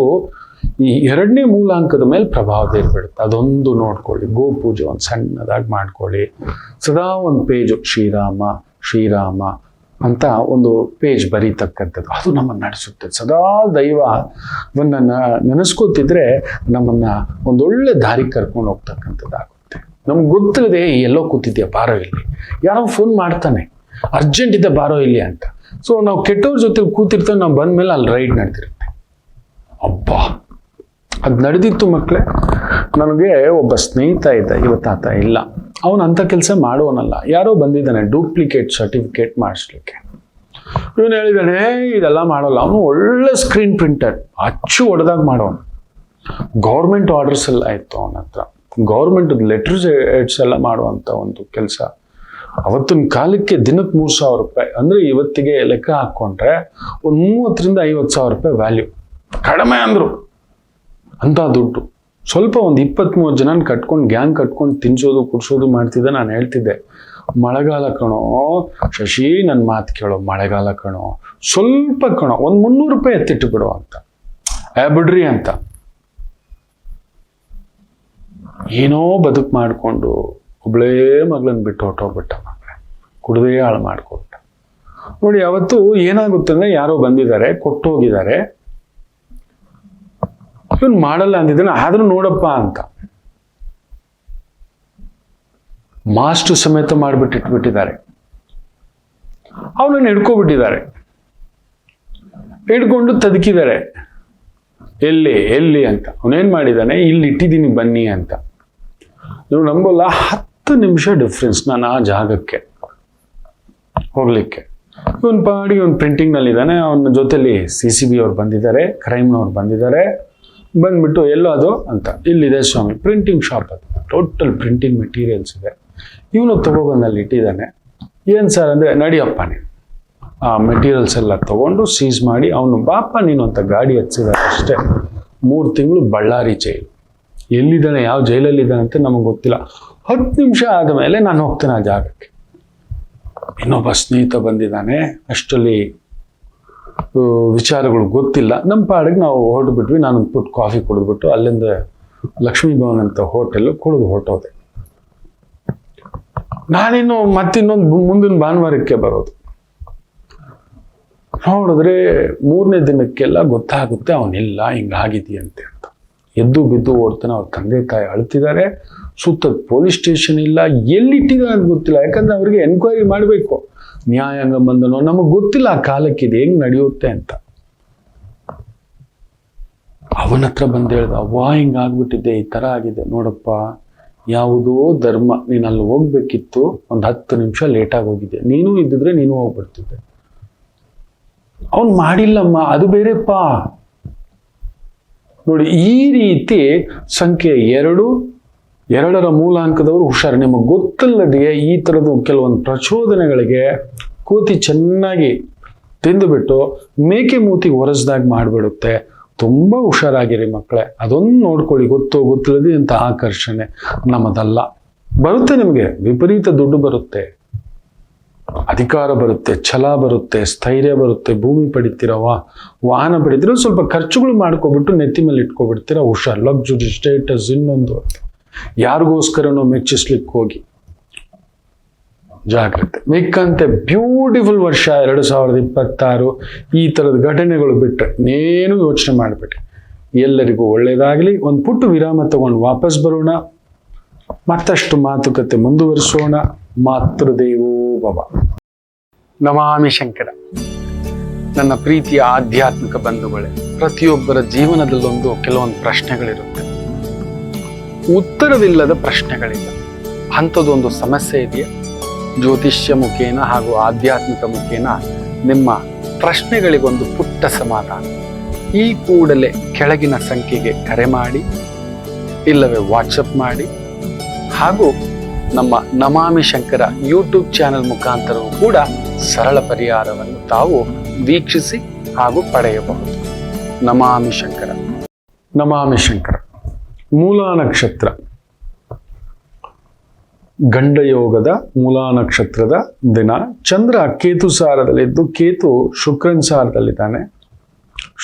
ಈ 2ನೇ ಮೂಲಾಂಕದ ಮೇಲೆ ಪ್ರಭಾವ ಬೀರ್ಬಿಡುತ್ತೆ. ಅದೊಂದು ನೋಡ್ಕೊಳ್ಳಿ. ಗೋಪೂಜೆ ಒಂದು ಸಣ್ಣದಾಗಿ ಮಾಡ್ಕೊಳ್ಳಿ. ಸದಾ ಒಂದು ಪೇಜು ಶ್ರೀರಾಮ ಅಂತ ಒಂದು ಪೇಜ್ ಬರೀತಕ್ಕಂಥದ್ದು, ಅದು ನಮ್ಮನ್ನು ನಡೆಸುತ್ತೆ. ಸದಾ ದೈವವನ್ನ ನೆನೆಸ್ಕೋತಿದ್ರೆ ನಮ್ಮನ್ನ ಒಂದೊಳ್ಳೆ ದಾರಿ ಕರ್ಕೊಂಡು ಹೋಗ್ತಕ್ಕಂಥದ್ದಾಗುತ್ತೆ. ನಮ್ಗೆ ಗೊತ್ತಿಲ್ಲದೆ ಎಲ್ಲೋ ಕೂತಿದ್ಯಾ ಬಾರೋ ಇಲ್ಲಿ, ಯಾರೋ ಫೋನ್ ಮಾಡ್ತಾನೆ ಅರ್ಜೆಂಟ್ ಇದೆ ಬಾರೋ ಇಲ್ಲಿ ಅಂತ. ಸೊ ನಾವು ಕೆಟ್ಟವ್ರ ಜೊತೆ ಕೂತಿರ್ತೇವೆ, ನಾವು ಬಂದ್ಮೇಲೆ ಅಲ್ಲಿ ರೈಡ್ ನಡೆದಿರುತ್ತೆ. ಅಬ್ಬಾ, ಅದು ನಡೆದಿತ್ತು ಮಕ್ಕಳೇ. ನನಗೆ ಒಬ್ಬ ಸ್ನೇಹಿತ ಇದ್ದ, ಇವತ್ತಾತ ಇಲ್ಲ. ಅವನು ಅಂಥ ಕೆಲಸ ಮಾಡೋನಲ್ಲ. ಯಾರೋ ಬಂದಿದ್ದಾನೆ ಡೂಪ್ಲಿಕೇಟ್ ಸರ್ಟಿಫಿಕೇಟ್ ಮಾಡಿಸ್ಲಿಕ್ಕೆ. ಇವನು ಹೇಳಿದಾನೆ ಇದೆಲ್ಲ ಮಾಡೋಲ್ಲ. ಅವನು ಒಳ್ಳೆ ಸ್ಕ್ರೀನ್ ಪ್ರಿಂಟರ್, ಅಚ್ಚು ಹೊಡೆದಾಗ ಮಾಡೋನು. ಗೌರ್ಮೆಂಟ್ ಆರ್ಡರ್ಸ್ ಎಲ್ಲ ಇತ್ತು ಅವನ ಹತ್ರ. ಗೌರ್ಮೆಂಟ್ ಲೆಟರ್ಸ್ ಹೆಡ್ಸ್ ಎಲ್ಲ ಮಾಡುವಂಥ ಒಂದು ಕೆಲಸ. ಅವತ್ತಿನ ಕಾಲಕ್ಕೆ ದಿನಕ್ಕೆ 3,000 ರೂಪಾಯಿ, ಅಂದರೆ ಇವತ್ತಿಗೆ ಲೆಕ್ಕ ಹಾಕ್ಕೊಂಡ್ರೆ ಒಂದು 30,000 ರಿಂದ 50,000 ರೂಪಾಯಿ ವ್ಯಾಲ್ಯೂ. ಕಡಿಮೆ ಅಂದರು ಅಂಥ ದುಡ್ಡು. ಸ್ವಲ್ಪ ಒಂದು 20-30 ಜನನ ಕಟ್ಕೊಂಡು ಗ್ಯಾಂಗ್ ಕಟ್ಕೊಂಡು ತಿನ್ಸೋದು ಕುಡ್ಸೋದು ಮಾಡ್ತಿದ್ದೆ. ನಾನು ಹೇಳ್ತಿದ್ದೆ, ಮಳೆಗಾಲ ಕಣೋ ಶಶಿ, ನನ್ನ ಮಾತು ಕೇಳೋ, ಮಳೆಗಾಲ ಕಣೋ, ಸ್ವಲ್ಪ ಕಣೋ, ಒಂದು 300 ರೂಪಾಯಿ ಎತ್ತಿಟ್ಟು ಬಿಡು ಅಂತ. ಬಿಡ್ರಿ ಅಂತ. ಏನೋ ಬದುಕು ಮಾಡಿಕೊಂಡು ಒಬ್ಬಳೇ ಮಗಳನ್ನ ಬಿಟ್ಟು ಹೊಟ್ಟೋಗ್ಬಿಟ್ಟ. ಮಕ್ಕಳೇ ಕುಡ್ದೇ ಹಾಳು ಮಾಡ್ಕೊಟ್ಟ. ನೋಡಿ, ಅವತ್ತು ಏನಾಗುತ್ತೆ ಅಂದ್ರೆ, ಯಾರೋ ಬಂದಿದ್ದಾರೆ, ಕೊಟ್ಟು ಹೋಗಿದ್ದಾರೆ, ಇವನು ಮಾಡಲ್ಲ ಅಂದಿದ್ದಾನೆ, ಆದ್ರೂ ನೋಡಪ್ಪ ಅಂತ ಮಾಸ್ಟರ್ ಸಮೇತ ಮಾಡಿಬಿಟ್ಟಿಟ್ಬಿಟ್ಟಿದ್ದಾರೆ. ಅವನನ್ನು ಹಿಡ್ಕೊಬಿಟ್ಟಿದ್ದಾರೆ, ಹಿಡ್ಕೊಂಡು ತದಕಿದ್ದಾರೆ. ಎಲ್ಲಿ ಅಂತ. ಅವನೇನ್ ಮಾಡಿದ್ದಾನೆ, ಇಲ್ಲಿ ಇಟ್ಟಿದ್ದೀನಿ ಬನ್ನಿ ಅಂತ. ನೀವು ನಂಬಲ್ಲ, 10 ನಿಮಿಷ ಡಿಫ್ರೆನ್ಸ್ ನಾನು ಆ ಜಾಗಕ್ಕೆ ಹೋಗ್ಲಿಕ್ಕೆ. ಇವನ್ ಪಾಡಿಗೆ ಇವನ್ ಪ್ರಿಂಟಿಂಗ್ನಲ್ಲಿದ್ದಾನೆ. ಅವನ ಜೊತೆಲಿ CCB ಅವ್ರು ಬಂದಿದ್ದಾರೆ, ಕ್ರೈಮ್ನವ್ರು ಬಂದಿದ್ದಾರೆ. ಬಂದ್ಬಿಟ್ಟು ಎಲ್ಲೋ ಅದು ಅಂತ, ಇಲ್ಲಿದೆ ಸ್ವಾಮಿ ಪ್ರಿಂಟಿಂಗ್ ಶಾಪ್, ಅದು ಟೋಟಲ್ ಪ್ರಿಂಟಿಂಗ್ ಮೆಟೀರಿಯಲ್ಸ್ ಇದೆ. ಇವನು ತಗೊಬಂದಲ್ಲಿ ಇಟ್ಟಿದ್ದಾನೆ. ಏನು ಸರ್ ಅಂದರೆ, ನಡಿಯಪ್ಪ ನೀನು. ಆ ಮೆಟೀರಿಯಲ್ಸ್ ಎಲ್ಲ ತಗೊಂಡು ಸೀಸ್ ಮಾಡಿ ಅವನು ಬಾಪ ನೀನು ಅಂತ ಗಾಡಿ ಹಚ್ಚಿದ್ದಾರೆ ಅಷ್ಟೇ. 3 ತಿಂಗಳು ಬಳ್ಳಾರಿ ಜೈಲು. ಎಲ್ಲಿದ್ದಾನೆ, ಯಾವ ಜೈಲಲ್ಲಿದ್ದಾನೆ ಅಂತ ನಮಗೆ ಗೊತ್ತಿಲ್ಲ. 10 ನಿಮಿಷ ಆದಮೇಲೆ ನಾನು ಹೋಗ್ತೇನೆ ಆ ಜಾಗಕ್ಕೆ. ಇನ್ನೊಬ್ಬ ಸ್ನೇಹಿತ ಬಂದಿದ್ದಾನೆ. ಅಷ್ಟರಲ್ಲಿ ವಿಚಾರಗಳು ಗೊತ್ತಿಲ್ಲ. ನಮ್ಮ ಪಾಡಿಗೆ ನಾವು ಹೊರಟುಬಿಟ್ವಿ. ನಾನೊಂದು ಪುಟ್ ಕಾಫಿ ಕುಡಿದ್ಬಿಟ್ಟು ಅಲ್ಲಿಂದ ಲಕ್ಷ್ಮೀ ಭವನ್ ಅಂತ ಹೋಟೆಲ್ ಕುಡಿದು ಹೊರಟೋದೆ. ನಾನಿನ್ನು ಮತ್ತಿನ್ನೊಂದು ಮುಂದಿನ ಭಾನುವಾರಕ್ಕೆ ಬರೋದು. ನೋಡಿದ್ರೆ 3ನೇ ದಿನಕ್ಕೆಲ್ಲ ಗೊತ್ತಾಗುತ್ತೆ ಅವನಿಲ್ಲ, ಹಿಂಗಾಗಿದೆಯಂತೆ ಅಂತ. ಎದ್ದು ಬಿದ್ದು ಓಡ್ತಾನೆ. ಅವ್ರ ತಂದೆ ತಾಯಿ ಅಳ್ತಿದ್ದಾರೆ. ಸುತ್ತ ಪೊಲೀಸ್ ಸ್ಟೇಷನ್ ಇಲ್ಲ, ಎಲ್ಲಿಟ್ಟಿದ್ದಾರೆ ಅಂತ ಗೊತ್ತಿಲ್ಲ. ಯಾಕಂದ್ರೆ ಅವ್ರಿಗೆ ಎನ್ಕ್ವೈರಿ ಮಾಡಬೇಕು, ನ್ಯಾಯಾಂಗ ಬಂದನೋ ನಮಗೆ ಗೊತ್ತಿಲ್ಲ ಆ ಕಾಲಕ್ಕೆ ಇದು ಹೆಂಗ್ ನಡೆಯುತ್ತೆ ಅಂತ. ಅವನ ಹತ್ರ ಬಂದು ಹೇಳ್ದ, ಅವ್ವ ಹಿಂಗಾಗ್ಬಿಟ್ಟಿದ್ದೆ, ಈ ತರ ಆಗಿದೆ ನೋಡಪ್ಪ, ಯಾವುದೋ ಧರ್ಮ, ನೀನು ಅಲ್ಲಿ ಹೋಗ್ಬೇಕಿತ್ತು, ಒಂದು 10 ನಿಮಿಷ ಲೇಟಾಗಿ ಹೋಗಿದ್ದೆ, ನೀನು ಇದ್ದಿದ್ರೆ ನೀನು ಹೋಗ್ಬಿಡ್ತಿದ್ದೆ. ಅವನು ಮಾಡಿಲ್ಲಮ್ಮ, ಅದು ಬೇರೆಪ್ಪ. ನೋಡಿ, ಈ ರೀತಿ ಸಂಖ್ಯೆ 2ರ ಮೂಲಾಂಕದವರು ಹುಷಾರು. ನಿಮಗೆ ಗೊತ್ತಿಲ್ಲದೆ ಈ ಥರದ್ದು ಕೆಲವೊಂದು ಪ್ರಚೋದನೆಗಳಿಗೆ ಕೂತಿ ಚೆನ್ನಾಗಿ ತಿಂದುಬಿಟ್ಟು ಮೇಕೆ ಮೂತಿಗೆ ಒರೆಸ್ದಾಗ ಮಾಡಿಬಿಡುತ್ತೆ. ತುಂಬ ಹುಷಾರಾಗಿರಿ ಮಕ್ಕಳೇ. ಅದೊಂದು ನೋಡ್ಕೊಳ್ಳಿ. ಗೊತ್ತಿಲ್ಲದೆ ಅಂತ ಆಕರ್ಷಣೆ ನಮ್ಮದಲ್ಲ. ಬರುತ್ತೆ, ನಿಮಗೆ ವಿಪರೀತ ದುಡ್ಡು ಬರುತ್ತೆ, ಅಧಿಕಾರ ಬರುತ್ತೆ, ಛಲ ಬರುತ್ತೆ, ಸ್ಥೈರ್ಯ ಬರುತ್ತೆ, ಭೂಮಿ ಪಡಿತೀರ, ವಾಹನ ಪಡಿತೀರ, ಸ್ವಲ್ಪ ಖರ್ಚುಗಳು ಮಾಡ್ಕೊಬಿಟ್ಟು ನೆತ್ತಿ ಮೇಲೆ ಇಟ್ಕೊಬಿಡ್ತೀರ. ಹುಷಾರ್. ಲಕ್ಸುರಿ, ಸ್ಟೇಟಸ್, ಇನ್ನೊಂದು ಯಾರಿಗೋಸ್ಕರನೋ ಮೆಚ್ಚಿಸ್ಲಿಕ್ಕೆ ಹೋಗಿ ಜಾಗ್ರತೆ. ಮಿಕ್ಕಂತೆ ಬ್ಯೂಟಿಫುಲ್ ವರ್ಷ 2026. ಈ ಥರದ ಘಟನೆಗಳು ಬಿಟ್ಟರೆ ಇನ್ನೇನು ಯೋಚನೆ ಮಾಡಿಬಿಟ್ರಿ. ಎಲ್ಲರಿಗೂ ಒಳ್ಳೆಯದಾಗಲಿ. ಒಂದು ಪುಟ್ಟ ವಿರಾಮ ತಗೊಂಡು ವಾಪಸ್ ಬರೋಣ. ಮತ್ತಷ್ಟು ಮಾತುಕತೆ ಮುಂದುವರಿಸೋಣ. ಮಾತೃದೇವೋ ಭವ. ನಮಾಮಿ ಶಂಕರ. ನನ್ನ ಪ್ರೀತಿಯ ಆಧ್ಯಾತ್ಮಿಕ ಬಂಧುಗಳೇ, ಪ್ರತಿಯೊಬ್ಬರ ಜೀವನದಲ್ಲೊಂದು ಕೆಲವೊಂದು ಪ್ರಶ್ನೆಗಳಿರುತ್ತೆ, ಉತ್ತರವಿಲ್ಲದ ಪ್ರಶ್ನೆಗಳಿಲ್ಲ. ಅಂಥದ್ದೊಂದು ಸಮಸ್ಯೆ ಇದೆಯಾ? ಜ್ಯೋತಿಷ್ಯ ಮುಖೇನ ಹಾಗೂ ಆಧ್ಯಾತ್ಮಿಕ ಮುಖೇನ ನಿಮ್ಮ ಪ್ರಶ್ನೆಗಳಿಗೊಂದು ಪುಟ್ಟ ಸಮಾಧಾನ. ಈ ಕೂಡಲೇ ಕೆಳಗಿನ ಸಂಖ್ಯೆಗೆ ಕರೆ ಮಾಡಿ, ಇಲ್ಲವೇ ವಾಟ್ಸಪ್ ಮಾಡಿ, ಹಾಗೂ ನಮ್ಮ ನಮಾಮಿ ಶಂಕರ ಯೂಟ್ಯೂಬ್ ಚಾನೆಲ್ ಮುಖಾಂತರವೂ ಕೂಡ ಸರಳ ಪರಿಹಾರವನ್ನು ತಾವು ವೀಕ್ಷಿಸಿ ಹಾಗೂ ಪಡೆಯಬಹುದು. ನಮಾಮಿ ಶಂಕರ. ನಮಾಮಿ ಶಂಕರ. ಮೂಲಾ ನಕ್ಷತ್ರ, ಗಂಡಯೋಗದ ಮೂಲಾ ನಕ್ಷತ್ರದ ದಿನ. ಚಂದ್ರ ಕೇತು ಸಾರದಲ್ಲಿದ್ದು, ಕೇತು ಶುಕ್ರನ್ ಸಾರದಲ್ಲಿದ್ದಾನೆ,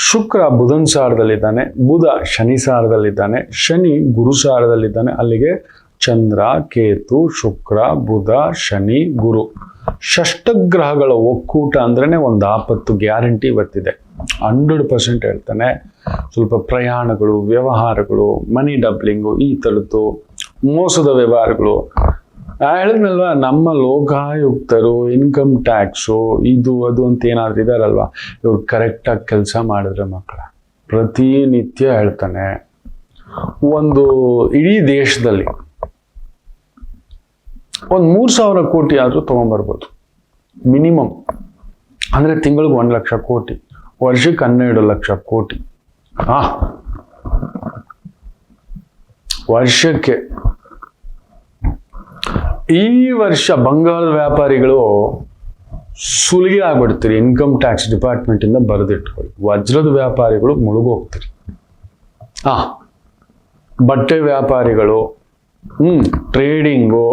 ಶುಕ್ರ ಬುಧನ್ ಸಾರದಲ್ಲಿದ್ದಾನೆ, ಬುಧ ಶನಿ ಸಾರದಲ್ಲಿದ್ದಾನೆ, ಶನಿ ಗುರು ಸಾರದಲ್ಲಿದ್ದಾನೆ. ಅಲ್ಲಿಗೆ ಚಂದ್ರ, ಕೇತು, ಶುಕ್ರ, ಬುಧ, ಶನಿ, ಗುರು, ಷಷ್ಟಗ್ರಹಗಳ ಒಕ್ಕೂಟ ಅಂದ್ರೇನೆ ಒಂದು ಆಪತ್ತು ಗ್ಯಾರಂಟಿ ಬರ್ತಿದೆ. 100% ಹೇಳ್ತಾನೆ. ಸ್ವಲ್ಪ ಪ್ರಯಾಣಗಳು, ವ್ಯವಹಾರಗಳು, ಮನಿ ಡಬ್ಲಿಂಗು, ಈ ಥರದ್ದು ಮೋಸದ ವ್ಯವಹಾರಗಳು. ಹೇಳಿದ್ನಲ್ವ, ನಮ್ಮ ಲೋಕಾಯುಕ್ತರು, ಇನ್ಕಮ್ ಟ್ಯಾಕ್ಸು, ಇದು ಅದು ಅಂತ ಏನಾದ್ರು ಇದಾರಲ್ವ, ಇವ್ರು ಕರೆಕ್ಟಾಗಿ ಕೆಲಸ ಮಾಡಿದ್ರೆ ಮಕ್ಕಳ ಪ್ರತಿನಿತ್ಯ ಹೇಳ್ತಾನೆ, ಒಂದು ಇಡೀ ದೇಶದಲ್ಲಿ ಒಂದು 3,000 ಕೋಟಿ ಆದರೂ ತೊಗೊಂಬರ್ಬೋದು ಮಿನಿಮಮ್. ಅಂದರೆ ತಿಂಗಳಿಗೆ 1 ಲಕ್ಷ ಕೋಟಿ, ವರ್ಷಕ್ಕೆ 12 ಲಕ್ಷ ಕೋಟಿ. ವರ್ಷಕ್ಕೆ. ಈ ವರ್ಷ ಬಂಗಾರದ ವ್ಯಾಪಾರಿಗಳು ಸುಲಿಗೆ ಆಗ್ಬಿಡ್ತೀರಿ. Income tax ಡಿಪಾರ್ಟ್ಮೆಂಟಿಂದ ಬರೆದಿಟ್ಕೊಳ್ಳಿ. ವಜ್ರದ ವ್ಯಾಪಾರಿಗಳು ಮುಳುಗೋಗ್ತೀರಿ. ಬಟ್ಟೆ ವ್ಯಾಪಾರಿಗಳು, ಟ್ರೇಡಿಂಗು,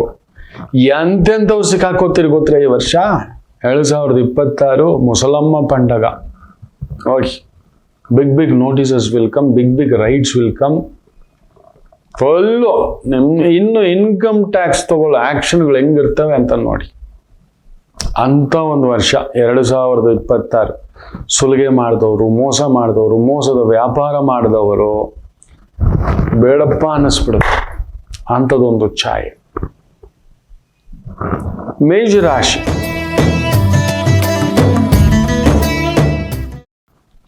ಎಂತೆಂಥವು ಸಿಕ್ಕಾಕೋತೀರಿ ಗೊತ್ತಾ ಈ ವರ್ಷ. 2026 ಮುಸಲಮ್ಮ ಪಂಡಗ ನೋಡಿ. Big notices will come, big raids will come. Full ಇನ್ನು ಇನ್ಕಮ್ ಟ್ಯಾಕ್ಸ್ ತಗೊಳ್ಳೋ ಆ್ಯಕ್ಷನ್ಗಳು ಹೆಂಗಿರ್ತವೆ ಅಂತ ನೋಡಿ. ಅಂಥ ಒಂದು ವರ್ಷ 2026. ಸುಲಿಗೆ ಮಾಡಿದವರು, ಮೋಸ ಮಾಡಿದವರು, ಮೋಸದ ವ್ಯಾಪಾರ ಮಾಡಿದವರು ಬೇಡಪ್ಪ ಅನ್ನಿಸ್ಬಿಡುತ್ತೆ. ಅಂಥದ್ದೊಂದು ಛಾಯೆ. ಮೇಷರಾಶಿ,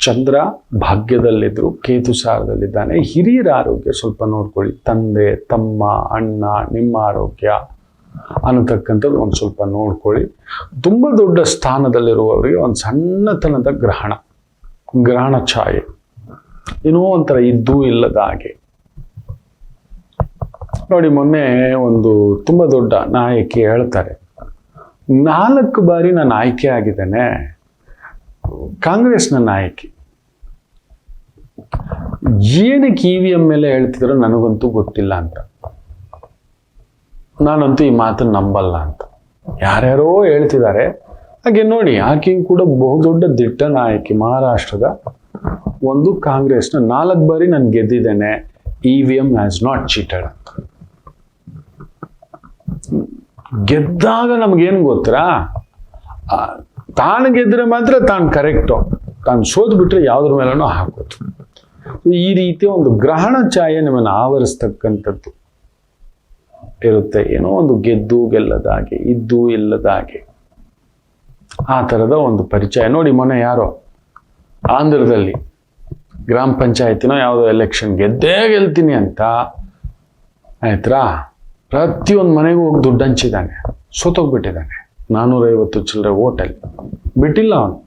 ಚಂದ್ರ ಭಾಗ್ಯದಲ್ಲಿದ್ರು, ಕೇತು ಸಾರದಲ್ಲಿದ್ದಾನೆ. ಹಿರಿಯರ ಆರೋಗ್ಯ ಸ್ವಲ್ಪ ನೋಡ್ಕೊಳ್ಳಿ. ತಂದೆ, ತಮ್ಮ, ಅಣ್ಣ, ನಿಮ್ಮ ಆರೋಗ್ಯ ಅನ್ನತಕ್ಕಂಥದ್ದು ಒಂದು ಸ್ವಲ್ಪ ನೋಡ್ಕೊಳ್ಳಿ. ತುಂಬ ದೊಡ್ಡ ಸ್ಥಾನದಲ್ಲಿರುವವರಿಗೆ ಒಂದು ಸಣ್ಣತನದ ಗ್ರಹಣ ಛಾಯೆ, ಏನೋ ಒಂಥರ ಇದ್ದೂ ಇಲ್ಲದ ಹಾಗೆ ನೋಡಿ. ಮೊನ್ನೆ ಒಂದು ತುಂಬ ದೊಡ್ಡ ನಾಯಕಿ ಹೇಳ್ತಾರೆ, 4 ಬಾರಿ ನಾನು ಆಯ್ಕೆ ಆಗಿದ್ದೇನೆ, ಕಾಂಗ್ರೆಸ್ನ ನಾಯಕಿ. ಏನಕ್ಕೆ EVM ಮೇಲೆ ಹೇಳ್ತಿದ್ರು ನನಗಂತೂ ಗೊತ್ತಿಲ್ಲ ಅಂತ. ನಾನಂತೂ ಈ ಮಾತನ್ನು ನಂಬಲ್ಲ ಅಂತ. ಯಾರ್ಯಾರೋ ಹೇಳ್ತಿದ್ದಾರೆ. ಹಾಗೆ ನೋಡಿ, ಆಕೆ ಕೂಡ ಬಹುದೊಡ್ಡ ದಿಟ್ಟ ನಾಯಕಿ. ಮಹಾರಾಷ್ಟ್ರದ ಒಂದು ಕಾಂಗ್ರೆಸ್ನ 4 ಬಾರಿ ನಾನು ಗೆದ್ದಿದ್ದೇನೆ. EVM ಹ್ಯಾಸ್ ನಾಟ್ ಚೀಟೆಡ್ ಅಂತ. ಗೆದ್ದಾಗ ನಮಗೇನು ಗೊತ್ತಾ, ತಾನು ಗೆದ್ರೆ ಮಾತ್ರ ತಾನು ಕರೆಕ್ಟು, ತಾನು ಸೋದು ಬಿಟ್ರೆ ಯಾವುದ್ರ ಮೇಲೂ ಹಾಕೋದು. ಈ ರೀತಿಯ ಒಂದು ಗ್ರಹಣ ಛಾಯೆ ನಿಮ್ಮನ್ನು ಆವರಿಸ್ತಕ್ಕಂಥದ್ದು ಇರುತ್ತೆ. ಏನೋ ಒಂದು ಗೆದ್ದು ಗೆಲ್ಲದಾಗೆ, ಇದ್ದು ಇಲ್ಲದಾಗೆ, ಆ ಥರದ ಒಂದು ಪರಿಚಯ ನೋಡಿ. ಮೊನ್ನೆ ಯಾರೋ ಆಂಧ್ರದಲ್ಲಿ ಗ್ರಾಮ ಪಂಚಾಯತಿನೋ ಯಾವುದೋ ಎಲೆಕ್ಷನ್ ಗೆದ್ದೇ ಗೆಲ್ತೀನಿ ಅಂತ ಆಯ್ತಾ, ಪ್ರತಿಯೊಂದು ಮನೆಗೂ ಹೋಗಿ ದುಡ್ಡು ಹಂಚಿದ್ದಾನೆ, ಸೋತೋಗ್ಬಿಟ್ಟಿದ್ದಾನೆ. 450 ಚಿಲ್ಲರೆ ಓಟಲ್ಲಿ ಬಿಟ್ಟಿಲ್ಲ ಅವನು.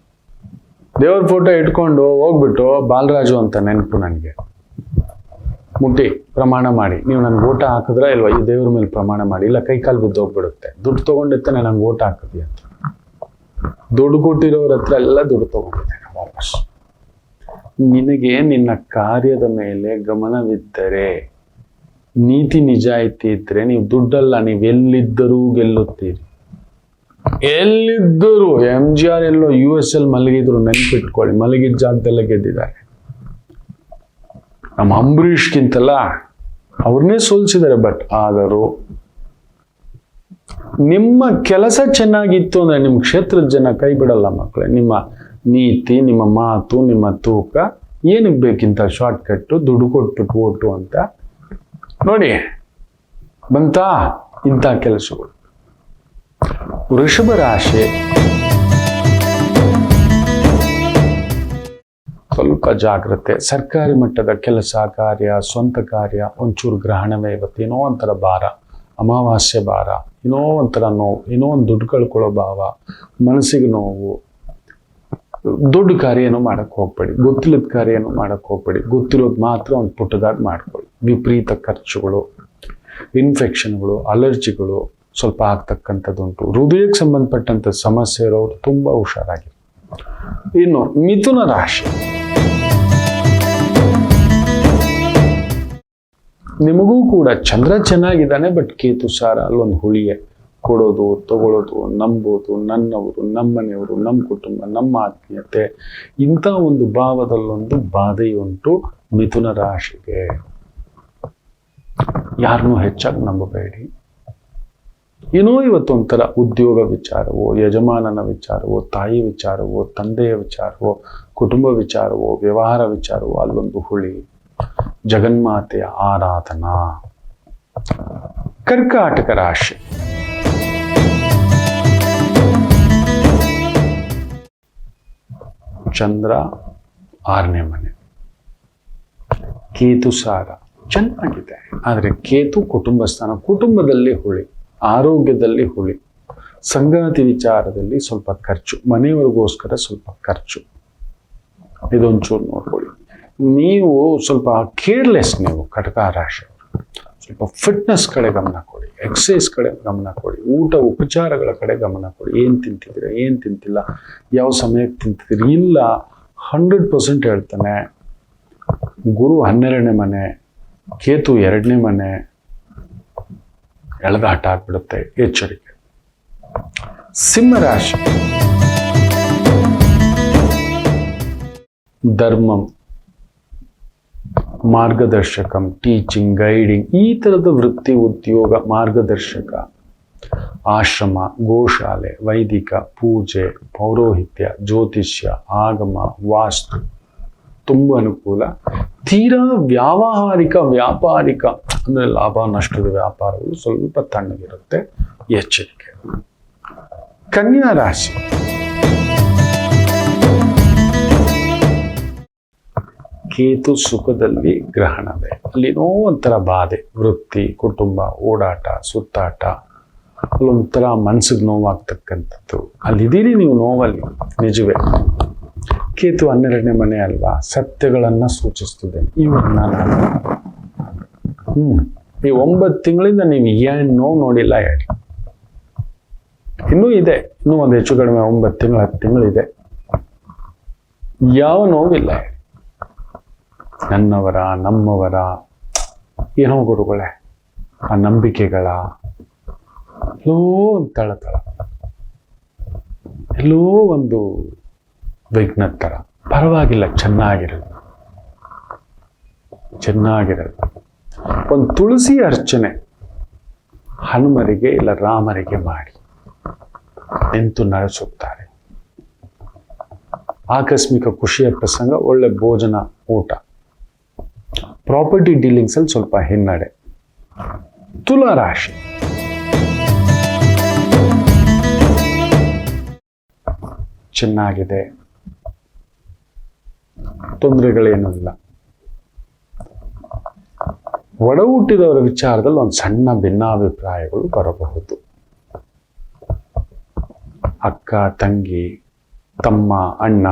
ದೇವ್ರ ಫೋಟೋ ಇಟ್ಕೊಂಡು ಹೋಗ್ಬಿಟ್ಟು ಬಾಲರಾಜು ಅಂತ ನೆನಪು ನನಗೆ ಮುಟ್ಟಿ ಪ್ರಮಾಣ ಮಾಡಿ, ನೀವು ನನಗೆ ಓಟ ಹಾಕಿದ್ರೆ ಇಲ್ವಾ, ಈ ದೇವ್ರ ಮೇಲೆ ಪ್ರಮಾಣ ಮಾಡಿ, ಇಲ್ಲ ಕೈಕಾಲು ಬಿದ್ದು ಹೋಗ್ಬಿಡುತ್ತೆ, ದುಡ್ಡು ತೊಗೊಂಡಿರ್ತಾನೆ ನಂಗೆ ಓಟ ಹಾಕಿದ್ವಿ ಅಂತ. ದುಡ್ಡು ಕೊಟ್ಟಿರೋರ ಹತ್ರ ಎಲ್ಲ ದುಡ್ಡು ತೊಗೊಂಡಿದ್ದೇನೆ ವಾಪಸ್. ನಿನಗೆ ನಿನ್ನ ಕಾರ್ಯದ ಮೇಲೆ ಗಮನವಿದ್ದರೆ, ನೀತಿ ನಿಜಾಯಿತಿ ಇದ್ರೆ, ನೀವು ದುಡ್ಡಲ್ಲ, ನೀವು ಎಲ್ಲಿದ್ದರೂ ಗೆಲ್ಲುತ್ತೀರಿ. ಎಲ್ಲಿದ್ದರು MGR ಎಲ್ಲೋ US ಮಲಗಿದ್ರು ನೆನಪಿಟ್ಕೊಳ್ಳಿ, ಮಲಗಿದ ಜಾಗದಲ್ಲೇ ಗೆದ್ದಿದ್ದಾರೆ. ನಮ್ಮ ಅಂಬರೀಷ್ಗಿಂತಲ್ಲ ಅವ್ರನ್ನೇ ಸೋಲ್ಸಿದ್ದಾರೆ. ಬಟ್ ಆದರೂ ನಿಮ್ಮ ಕೆಲಸ ಚೆನ್ನಾಗಿತ್ತು ಅಂದ್ರೆ ನಿಮ್ಮ ಕ್ಷೇತ್ರದ ಜನ ಕೈ ಬಿಡಲ್ಲ ಮಕ್ಕಳೇ. ನಿಮ್ಮ ನೀತಿ, ನಿಮ್ಮ ಮಾತು, ನಿಮ್ಮ ತೂಕ ಏನಕ್ಕೆ ಬೇಕಿಂತ ಶಾರ್ಟ್ ಕಟ್ಟು, ದುಡ್ಡು ಕೊಟ್ಬಿಟ್ಟು ಓಟು ಅಂತ ನೋಡಿ ಬಂತಾ ಇಂಥ ಕೆಲಸಗಳು. ವೃಷಭ ರಾಶಿ, ಸ್ವಲ್ಪ ಜಾಗ್ರತೆ. ಸರ್ಕಾರಿ ಮಟ್ಟದ ಕೆಲಸ ಕಾರ್ಯ, ಸ್ವಂತ ಕಾರ್ಯ ಒಂಚೂರು ಗ್ರಹಣವೇ ಇವತ್ತು. ಏನೋ ಒಂಥರ ಭಾರ, ಅಮಾವಾಸ್ಯೆ ಭಾರ, ಏನೋ ಒಂಥರ ನೋವು, ಏನೋ ಒಂದು ದುಡ್ಡು ಕಳ್ಕೊಳ್ಳೋ ಭಾವ, ಮನಸ್ಸಿಗೆ ನೋವು. ದೊಡ್ಡ ಕಾರ್ಯ ಏನೋ ಮಾಡಕ್ಕೆ ಹೋಗ್ಬೇಡಿ, ಗೊತ್ತಿಲ್ಲದ ಕಾರ್ಯ ಏನೋ ಮಾಡಕ್ಕೆ ಹೋಗ್ಬೇಡಿ. ಗೊತ್ತಿರೋದು ಮಾತ್ರ ಒಂದು ಪುಟ್ಟದಾಗಿ ಮಾಡ್ಕೊಳ್ಳಿ. ವಿಪರೀತ ಖರ್ಚುಗಳು, ಇನ್ಫೆಕ್ಷನ್ಗಳು, ಅಲರ್ಜಿಗಳು ಸ್ವಲ್ಪ ಆಗ್ತಕ್ಕಂಥದ್ದುಂಟು. ಹೃದಯಕ್ಕೆ ಸಂಬಂಧಪಟ್ಟಂಥ ಸಮಸ್ಯೆ ಇರೋರು ತುಂಬ ಹುಷಾರಾಗಿ. ಇನ್ನು ಮಿಥುನ ರಾಶಿ, ನಿಮಗೂ ಕೂಡ ಚಂದ್ರ ಚೆನ್ನಾಗಿದ್ದಾನೆ, ಬಟ್ ಕೇತು ಸಾರ ಅಲ್ಲೊಂದು ಹುಳಿಯೇ. ಕೊಡೋದು, ತಗೊಳ್ಳೋದು, ನಂಬೋದು, ನನ್ನವರು, ನಮ್ಮನೆಯವರು, ನಮ್ಮ ಕುಟುಂಬ, ನಮ್ಮ ಆತ್ಮೀಯತೆ, ಇಂಥ ಒಂದು ಭಾವದಲ್ಲೊಂದು ಬಾಧೆಯುಂಟು ಮಿಥುನ ರಾಶಿಗೆ. ಯಾರನ್ನೂ ಹೆಚ್ಚಾಗಿ ನಂಬಬೇಡಿ. ಏನೋ ಇವತ್ತೊಂಥರ ಉದ್ಯೋಗ ವಿಚಾರವೋ, ಯಜಮಾನನ ವಿಚಾರವೋ, ತಾಯಿ ವಿಚಾರವೋ, ತಂದೆಯ ವಿಚಾರವೋ, ಕುಟುಂಬ ವಿಚಾರವೋ, ವ್ಯವಹಾರ ವಿಚಾರವೋ, ಅಲ್ಲೊಂದು ಹುಳಿ. ಜಗನ್ಮಾತೆಯ ಆರಾಧನಾ. ಕರ್ಕಾಟಕ ರಾಶಿ, ಚಂದ್ರ 6ನೇ ಮನೆ, ಕೇತು ಸಾರ ಚೆನ್ನಾಗಿದೆ. ಆದರೆ ಕೇತು ಕುಟುಂಬ ಸ್ಥಾನ, ಕುಟುಂಬದಲ್ಲಿ ಹುಳಿ, ಆರೋಗ್ಯದಲ್ಲಿ ಹುಳಿ, ಸಂಗಾತಿ ವಿಚಾರದಲ್ಲಿ ಸ್ವಲ್ಪ ಖರ್ಚು, ಮನೆಯವರಿಗೋಸ್ಕರ ಸ್ವಲ್ಪ ಖರ್ಚು. ಇದೊಂಚೂರು ನೋಡ್ಕೊಳ್ಳಿ. ನೀವು ಸ್ವಲ್ಪ ಕೇರ್ಲೆಸ್, ನೀವು ಕಟಕ ರಾಶಿ ಸ್ವಲ್ಪ ಫಿಟ್ನೆಸ್ ಕಡೆ ಗಮನ ಕೊಡಿ, ಎಕ್ಸಸೈಸ್ ಕಡೆ ಗಮನ ಕೊಡಿ, ಊಟ ಉಪಚಾರಗಳ ಕಡೆ ಗಮನ ಕೊಡಿ. ಏನು ತಿಂತಿದ್ದೀರಾ, ಏನು ತಿಂತಿಲ್ಲ, ಯಾವ ಸಮಯಕ್ಕೆ ತಿಂತಿದ್ದೀರಿ ಇಲ್ಲ. 100% ಹೇಳ್ತಾನೆ. ಗುರು 12ನೇ ಮನೆ, ಕೇತು 2ನೇ ಮನೆ, ಎಳೆದಾಟ ಆಗ್ಬಿಡುತ್ತೆ, ಎಚ್ಚರಿಕೆ. ಸಿಂಹರಾಶಿ, ಧರ್ಮಂ, ಮಾರ್ಗದರ್ಶಕಂ, ಟೀಚಿಂಗ್, ಗೈಡಿಂಗ್, ಈ ಥರದ ವೃತ್ತಿ, ಉದ್ಯೋಗ, ಮಾರ್ಗದರ್ಶಕ, ಆಶ್ರಮ, ಗೋಶಾಲೆ, ವೈದಿಕ, ಪೂಜೆ, ಪೌರೋಹಿತ್ಯ, ಜ್ಯೋತಿಷ್ಯ, ಆಗಮ, ವಾಸ್ತು ತುಂಬ ಅನುಕೂಲ. ತೀರಾ ವ್ಯಾವಹಾರಿಕ, ವ್ಯಾಪಾರಿಕ ಅಂದರೆ ಲಾಭ ನಷ್ಟದ ವ್ಯಾಪಾರಗಳು ಸ್ವಲ್ಪ ತಣ್ಣಗಿರುತ್ತೆ, ಎಚ್ಚರಿಕೆ. ಕನ್ಯಾ ರಾಶಿ, ಕೇತು ಸುಖದಲ್ಲಿ ಗ್ರಹಣವೇ, ಅಲ್ಲಿನೋ ಒಂಥರ ಬಾಧೆ, ವೃತ್ತಿ, ಕುಟುಂಬ, ಓಡಾಟ, ಸುತ್ತಾಟ, ಅಲ್ಲೊಂಥರ ಮನ್ಸಿಗೆ ನೋವಾಗ್ತಕ್ಕಂಥದ್ದು. ಅಲ್ಲಿದ್ದೀರಿ ನೀವು ನೋವಲ್ಲಿ, ನಿಜವೇ. ಕೇತು 12ನೇ ಮನೆ ಅಲ್ವಾ, ಸತ್ಯಗಳನ್ನು ಸೂಚಿಸ್ತದೆ. ಇವಾಗ ನಾನು ಈ 9 ತಿಂಗಳಿಂದ ನೀವು ಏನು ನೋವು ನೋಡಿಲ್ಲ ಹೇಳಿ. ಇನ್ನೂ ಇದೆ, ಇನ್ನೂ ಒಂದು ಹೆಚ್ಚು ಕಡಿಮೆ 9 ತಿಂಗಳು 10 ತಿಂಗಳಿದೆ. ಯಾವ ನೋವಿಲ್ಲ ಹೇಳಿ. ನನ್ನವರ, ನಮ್ಮವರ, ಏನೋ ಗುರುಗಳೇ, ಆ ನಂಬಿಕೆಗಳ ಎಲ್ಲೋ ಒಂದು ತಳತಳ, ಎಲ್ಲೋ ಒಂದು ವಿಘ್ನ ಥರ. ಪರವಾಗಿಲ್ಲ, ಚೆನ್ನಾಗಿರೋದು. ಒಂದು ತುಳಸಿ ಅರ್ಚನೆ ಹನುಮರಿಗೆ ಇಲ್ಲ ರಾಮರಿಗೆ ಮಾಡಿ ನಿಂತು ನಡೆಸುತ್ತಾರೆ. ಆಕಸ್ಮಿಕ ಖುಷಿಯ ಪ್ರಸಂಗ, ಒಳ್ಳೆ ಭೋಜನ, ಊಟ. ಪ್ರಾಪರ್ಟಿ ಡೀಲಿಂಗ್ಸ್ ಅಲ್ಲಿ ಸ್ವಲ್ಪ ಹಿನ್ನಡೆ. ತುಲಾ ರಾಶಿ, ಚೆನ್ನಾಗಿದೆ, ತೊಂದರೆಗಳೇನೂ ಇಲ್ಲ. ಒಡ ಹುಟ್ಟಿದವರ ವಿಚಾರದಲ್ಲಿ ಒಂದು ಸಣ್ಣ ಭಿನ್ನಾಭಿಪ್ರಾಯಗಳು ಬರಬಹುದು. ಅಕ್ಕ, ತಂಗಿ, ತಮ್ಮ, ಅಣ್ಣ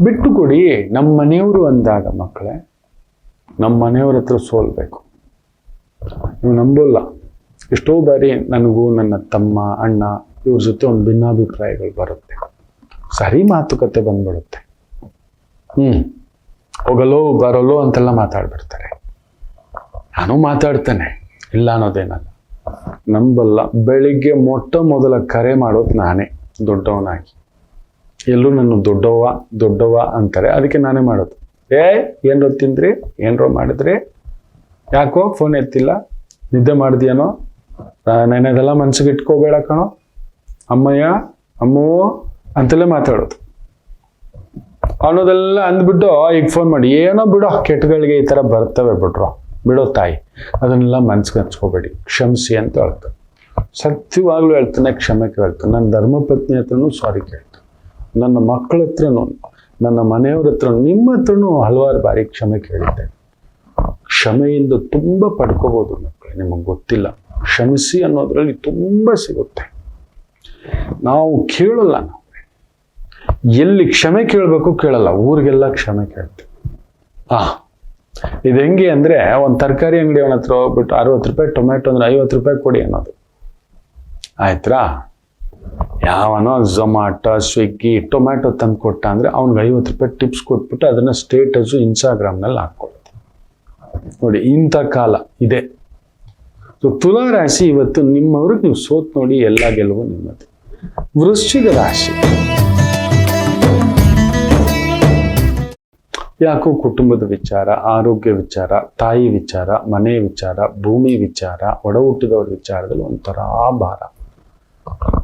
ಬಿಟ್ಟು ಕೊಡಿ. ನಮ್ಮ ಮನೆಯವರು ಅಂದಾಗ ಮಕ್ಕಳೇ, ನಮ್ಮ ಮನೆಯವ್ರ ಹತ್ರ ಸೋಲ್ಬೇಕು. ನೀವು ನಂಬೋಲ್ಲ, ಎಷ್ಟೋ ಬಾರಿ ನನಗೂ ನನ್ನ ತಮ್ಮ, ಅಣ್ಣ ಇವ್ರ ಜೊತೆ ಒಂದು ಭಿನ್ನಾಭಿಪ್ರಾಯಗಳು ಬರುತ್ತೆ. ಸರಿ ಮಾತುಕತೆ ಬಂದ್ಬಿಡುತ್ತೆ. ಹೋಗಲೋ ಬರೋಲೋ ಅಂತೆಲ್ಲ ಮಾತಾಡ್ಬಿಡ್ತಾರೆ. ನಾನು ಮಾತಾಡ್ತೇನೆ, ಇಲ್ಲ ಅನ್ನೋದೇನಲ್ಲ. ನಂಬಲ್ಲ. ಬೆಳಿಗ್ಗೆ ಮೊದಲ ಕರೆ ಮಾಡೋದು ನಾನೇ, ದೊಡ್ಡವನಾಗಿ. ಎಲ್ಲರೂ ನನ್ನ ದೊಡ್ಡವ ಅಂತಾರೆ, ಅದಕ್ಕೆ ನಾನೇ ಮಾಡೋದು. ಏನ್ರೋ ತಿಂದ್ರಿ, ಏನ್ರೋ ಮಾಡಿದ್ರಿ, ಯಾಕೋ ಫೋನ್ ಎತ್ತಿಲ್ಲ, ನಿದ್ದೆ ಮಾಡಿದ್ಯಾನೋ, ನೆನೆದೆಲ್ಲ ಮನ್ಸಿಗೆ ಇಟ್ಕೋಬೇಡ ಕಣೋ, ಅಮ್ಮಯ್ಯ, ಅಮ್ಮೋ ಅಂತೆಲ್ಲ ಮಾತಾಡೋದು. ಅನ್ನೋದೆಲ್ಲ ಅಂದ್ಬಿಟ್ಟು ಈಗ ಫೋನ್ ಮಾಡಿ, ಏನೋ ಬಿಡೋ, ಕೆಟ್ಟಗಳಿಗೆ ಈ ಥರ ಬರ್ತವೆ, ಬಿಡೋ ತಾಯಿ, ಅದನ್ನೆಲ್ಲ ಮನ್ಸಿಗೆ ಹಚ್ಕೋಬೇಡಿ, ಕ್ಷಮಿಸಿ ಅಂತ ಹೇಳ್ತಾರೆ. ಸತ್ಯವಾಗ್ಲೂ ಹೇಳ್ತಾನೆ, ಕ್ಷಮೆ ಕೇಳ್ತಾನೆ. ನನ್ನ ಧರ್ಮಪತ್ನಿ ಹತ್ರನೂ ಸಾರಿ ಕೇಳ್ತಾನೆ, ನನ್ನ ಮಕ್ಕಳ ಹತ್ರನೂ, ನನ್ನ ಮನೆಯವ್ರ ಹತ್ರ, ನಿಮ್ಮ ಹತ್ರನೂ ಹಲವಾರು ಬಾರಿ ಕ್ಷಮೆ ಕೇಳಿದ್ದೆ. ಕ್ಷಮೆಯಿಂದ ತುಂಬ ಪಡ್ಕೋಬೋದು ಮಕ್ಕಳೇ, ನಿಮಗೆ ಗೊತ್ತಿಲ್ಲ. ಕ್ಷಮಿಸಿ ಅನ್ನೋದ್ರಲ್ಲಿ ತುಂಬ ಸಿಗುತ್ತೆ. ನಾವು ಕೇಳಲ್ಲ, ನಾವು ಎಲ್ಲಿ ಕ್ಷಮೆ ಕೇಳಬೇಕು ಕೇಳಲ್ಲ, ಊರಿಗೆಲ್ಲ ಕ್ಷಮೆ ಕೇಳ್ತೀವಿ. ಇದು ಹೆಂಗೆ ಅಂದರೆ, ಒಂದು ತರಕಾರಿ ಅಂಗಡಿ ಅವನ ಹತ್ರ ಹೋಗ್ಬಿಟ್ಟು 60 ರೂಪಾಯಿ ಟೊಮೆಟೊ ಅಂದ್ರೆ 50 ರೂಪಾಯಿ ಕೊಡಿ ಅನ್ನೋದು. ಆಯ್ತಾ? ಯಾವನೋ ಝೊಮ್ಯಾಟೊ, ಸ್ವಿಗ್ಗಿ ಟೊಮ್ಯಾಟೊ ತಂದು ಕೊಟ್ಟ ಅಂದರೆ ಅವ್ನಿಗೆ 50 ರೂಪಾಯಿ ಟಿಪ್ಸ್ ಕೊಟ್ಬಿಟ್ಟು ಅದನ್ನು ಸ್ಟೇಟಸು ಇನ್ಸ್ಟಾಗ್ರಾಮ್ನಲ್ಲಿ ಹಾಕ್ಕೊಳ್ಳುತ್ತೆ. ನೋಡಿ, ಇಂಥ ಕಾಲ ಇದೆ. ಸೊ ತುಲಾ ರಾಶಿ, ಇವತ್ತು ನಿಮ್ಮವ್ರಿಗೆ ನೀವು ಸೋತ್ ನೋಡಿ, ಎಲ್ಲ ಗೆಲುವು ನಿಮ್ಮದು. ವೃಶ್ಚಿಕ ರಾಶಿ, ಯಾಕೋ ಕುಟುಂಬದ ವಿಚಾರ, ಆರೋಗ್ಯ ವಿಚಾರ, ತಾಯಿ ವಿಚಾರ, ಮನೆ ವಿಚಾರ, ಭೂಮಿ ವಿಚಾರ, ಒಡ ಹುಟ್ಟಿದವ್ರ ವಿಚಾರದಲ್ಲಿ ಒಂಥರ ಭಾರ,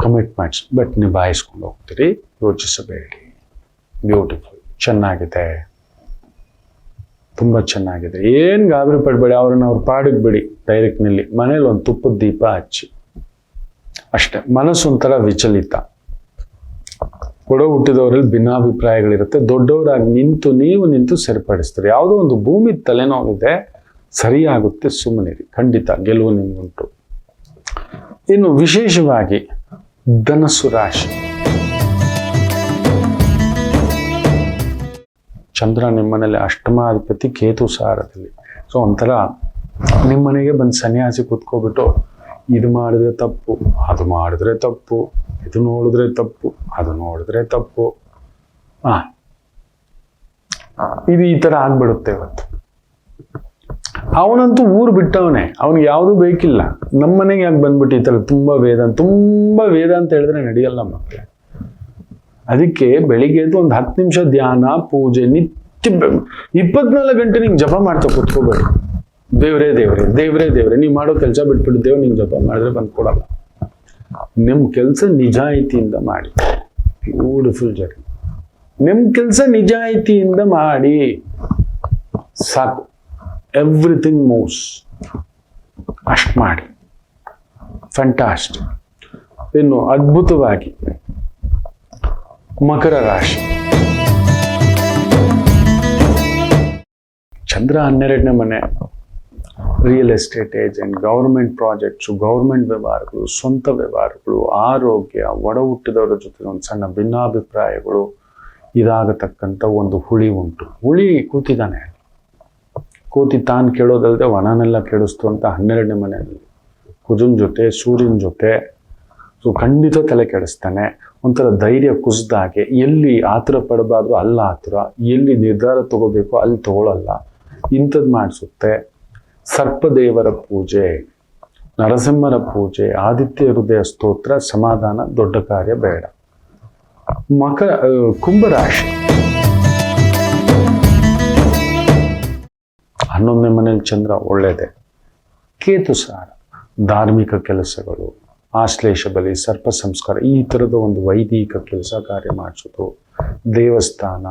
ಕಮಿಟ್ಮೆಂಟ್ಸ್. ಬಟ್ ನಿಭಾಯಿಸ್ಕೊಂಡು ಹೋಗ್ತೀರಿ, ಯೋಚಿಸಬೇಡಿ. ಬ್ಯೂಟಿಫುಲ್, ಚೆನ್ನಾಗಿದೆ, ತುಂಬ ಚೆನ್ನಾಗಿದೆ. ಏನು ಗಾಬರಿ ಪಡಬೇಡಿ, ಅವ್ರನ್ನ ಅವ್ರ ಪಾಡಿಗೆ ಬಿಡಿ. ಡೈರೆಕ್ಟ್ನಲ್ಲಿ ಮನೇಲಿ ಒಂದು ತುಪ್ಪದ ದೀಪ ಹಚ್ಚಿ ಅಷ್ಟೇ. ಮನಸ್ಸು ಒಂಥರ ವಿಚಲಿತ. ಒಡ ಹುಟ್ಟಿದವರಲ್ಲಿ ಭಿನ್ನಾಭಿಪ್ರಾಯಗಳಿರುತ್ತೆ. ದೊಡ್ಡವರಾಗಿ ನೀವು ನಿಂತು ಸರಿಪಡಿಸ್ತೀರಿ. ಯಾವುದೋ ಒಂದು ಭೂಮಿ ತಲೆನೋವಿದೆ, ಸರಿಯಾಗುತ್ತೆ, ಸುಮ್ಮನಿರಿ. ಖಂಡಿತ ಗೆಲುವು ನಿಮ್ಗುಂಟು. ಇನ್ನು ವಿಶೇಷವಾಗಿ ಧನಸ್ಸು ರಾಶಿ, ಚಂದ್ರ ನಿಮ್ಮನೇಲಿ ಅಷ್ಟಮಾಧಿಪತಿ, ಕೇತು ಸಾರದಲ್ಲಿ. ಸೊ ಒಂಥರ ನಿಮ್ಮನೆಗೆ ಬಂದು ಸನ್ಯಾಸಿ ಕೂತ್ಕೊಬಿಟ್ಟು, ಇದು ಮಾಡಿದ್ರೆ ತಪ್ಪು, ಅದು ಮಾಡಿದ್ರೆ ತಪ್ಪು, ಇದು ನೋಡಿದ್ರೆ ತಪ್ಪು, ಅದು ನೋಡಿದ್ರೆ ತಪ್ಪು, ಇದು ಈ ಥರ ಆಗ್ಬಿಡುತ್ತೆ ಇವತ್ತು. ಅವನಂತೂ ಊರು ಬಿಟ್ಟವನೇ, ಅವ್ನಿಗೆ ಯಾವುದೂ ಬೇಕಿಲ್ಲ. ನಮ್ಮ ಮನೆಗೆ ಯಾಕೆ ಬಂದ್ಬಿಟ್ಟು ಈ ಥರ ತುಂಬ ವೇದ ಅಂತ ಹೇಳಿದ್ರೆ ನಡೆಯಲ್ಲ ಮಕ್ಕಳೇ. ಅದಕ್ಕೆ ಬೆಳಿಗ್ಗೆ ಎದ್ದು ಒಂದು 10 ನಿಮಿಷ ಧ್ಯಾನ, ಪೂಜೆ, ನಿತ್ಯ 24 ಗಂಟೆ ನಿಂಗೆ ಜಪ ಮಾಡ್ತಾ ಕೂತ್ಕೋಬೇಡಿ. ದೇವ್ರೇ ನೀವು ಮಾಡೋ ಕೆಲಸ ಬಿಟ್ಬಿಟ್ಟು ದೇವ್ರು ನಿಂಗೆ ಜಪ ಮಾಡಿದ್ರೆ ಬಂದು ಕೊಡಲ್ಲ. ನಿಮ್ಮ ಕೆಲಸ ನಿಜಾಯಿತಿಯಿಂದ ಮಾಡಿ. Beautiful journey. ನಿಮ್ಮ ಕೆಲಸ ನಿಜಾಯಿತಿಯಿಂದ ಮಾಡಿ ಸಾಕು. Everything moves. ಅಷ್ಟು ಮಾಡಿ. ಫ್ಯಾಂಟಾಸ್ಟಿಕ್. ಇನ್ನು ಅದ್ಭುತವಾಗಿ ಮಕರ ರಾಶಿ. ಚಂದ್ರ 12ನೇ ಮನೆ. Real estate agent, government projects, government ವ್ಯವಹಾರಗಳು, ಸ್ವಂತ ವ್ಯವಹಾರಗಳು, ಆರೋಗ್ಯ, ಒಡ ಹುಟ್ಟಿದವರ ಜೊತೆ ಒಂದು ಸಣ್ಣ ಭಿನ್ನಾಭಿಪ್ರಾಯಗಳು ಇದಾಗತಕ್ಕಂಥ ಒಂದು ಹುಳಿ ಉಂಟು. ಹುಳಿ ಕೂತಿದ್ದಾನೆ. ಕೂತಿ ತಾನು ಕೇಳೋದಲ್ಲದೆ ವನನೆಲ್ಲ ಕೇಳಿಸ್ತು ಅಂತ 12ನೇ ಮನೆಯಲ್ಲಿ ಕುಜನ್ ಜೊತೆ, ಸೂರ್ಯನ ಜೊತೆ. ಸೊ ಖಂಡಿತ ತಲೆ ಕೆಡಿಸ್ತಾನೆ. ಒಂಥರ ಧೈರ್ಯ ಕುಸಿದಾಗೆ. ಎಲ್ಲಿ ಆತುರ ಪಡಬಾರ್ದು ಅಲ್ಲಿ ಆತುರ, ಎಲ್ಲಿ ನಿರ್ಧಾರ ತಗೋಬೇಕು ಅಲ್ಲಿ ತಗೊಳ್ಳಲ್ಲ. ಇಂಥದ್ದು ಮಾಡಿಸುತ್ತೆ. ಸರ್ಪದೇವರ ಪೂಜೆ, ನರಸಿಂಹರ ಪೂಜೆ, ಆದಿತ್ಯ ಹೃದಯ ಸ್ತೋತ್ರ, ಸಮಾಧಾನ, ದೊಡ್ಡ ಕಾರ್ಯ ಬೇಡ. ಕುಂಭರಾಶಿ. 11ನೇ ಮನೇಲಿ ಚಂದ್ರ ಒಳ್ಳೆಯದೇ. ಕೇತು ಸಾರ, ಧಾರ್ಮಿಕ ಕೆಲಸಗಳು, ಆಶ್ಲೇಷ ಬಲಿ, ಸರ್ಪ ಸಂಸ್ಕಾರ, ಈ ಥರದ ಒಂದು ವೈದಿಕ ಕೆಲಸ ಕಾರ್ಯ ಮಾಡಿಸೋದು, ದೇವಸ್ಥಾನ,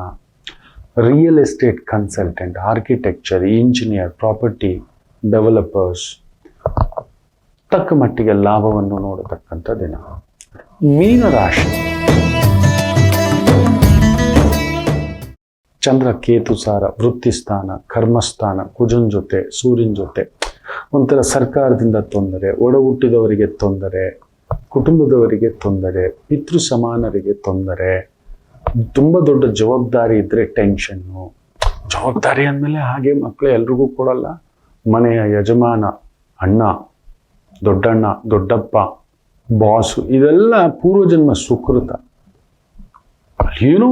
real estate consultant, architecture, engineer, property developers, ತಕ್ಕ ಮಟ್ಟಿಗೆ ಲಾಭವನ್ನು ನೋಡತಕ್ಕಂಥ ದಿನ. ಮೀನರಾಶಿ. ಚಂದ್ರ ಕೇತು ಸಾರ, ವೃತ್ತಿಸ್ಥಾನ, ಕರ್ಮಸ್ಥಾನ, ಕುಜನ್ ಜೊತೆ, ಸೂರ್ಯನ ಜೊತೆ. ಒಂಥರ ಸರ್ಕಾರದಿಂದ ತೊಂದರೆ, ಒಡ ಹುಟ್ಟಿದವರಿಗೆ ತೊಂದರೆ, ಕುಟುಂಬದವರಿಗೆ ತೊಂದರೆ, ಪಿತೃ ಸಮಾನರಿಗೆ ತೊಂದರೆ, ತುಂಬ ದೊಡ್ಡ ಜವಾಬ್ದಾರಿ ಇದ್ದರೆ ಟೆನ್ಷನ್ನು. ಜವಾಬ್ದಾರಿ ಅಂದಮೇಲೆ ಹಾಗೆ ಮಕ್ಕಳು ಎಲ್ರಿಗೂ ಕೊಡಲ್ಲ. ಮನೆಯ ಯಜಮಾನ, ಅಣ್ಣ, ದೊಡ್ಡಣ್ಣ, ದೊಡ್ಡಪ್ಪ, ಬಾಸು, ಇದೆಲ್ಲ ಪೂರ್ವಜನ್ಮ ಸುಕೃತ. ಏನೋ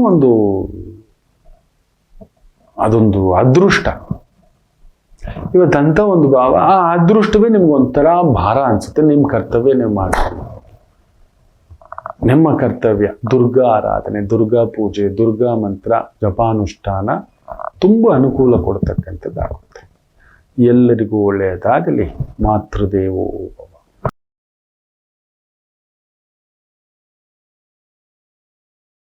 ಅದೊಂದು ಅದೃಷ್ಟ. ಇವತ್ತಂಥ ಒಂದು ಭಾವ, ಆ ಅದೃಷ್ಟವೇ ನಿಮ್ಗೊಂಥರ ಭಾರ ಅನ್ಸುತ್ತೆ. ನಿಮ್ಮ ಕರ್ತವ್ಯ ನೀವು ಮಾಡ್ಕೊಳ್ಳಿ. ನಿಮ್ಮ ಕರ್ತವ್ಯ ದುರ್ಗಾ ಆರಾಧನೆ, ದುರ್ಗಾ ಪೂಜೆ, ದುರ್ಗಾ ಮಂತ್ರ ಜಪಾನುಷ್ಠಾನ ತುಂಬ ಅನುಕೂಲ ಕೊಡ್ತಕ್ಕಂಥದ್ದಾಗುತ್ತೆ. ಎಲ್ಲರಿಗೂ ಒಳ್ಳೆಯದಾಗಲಿ. ಮಾತೃದೇವೋ ಭವ.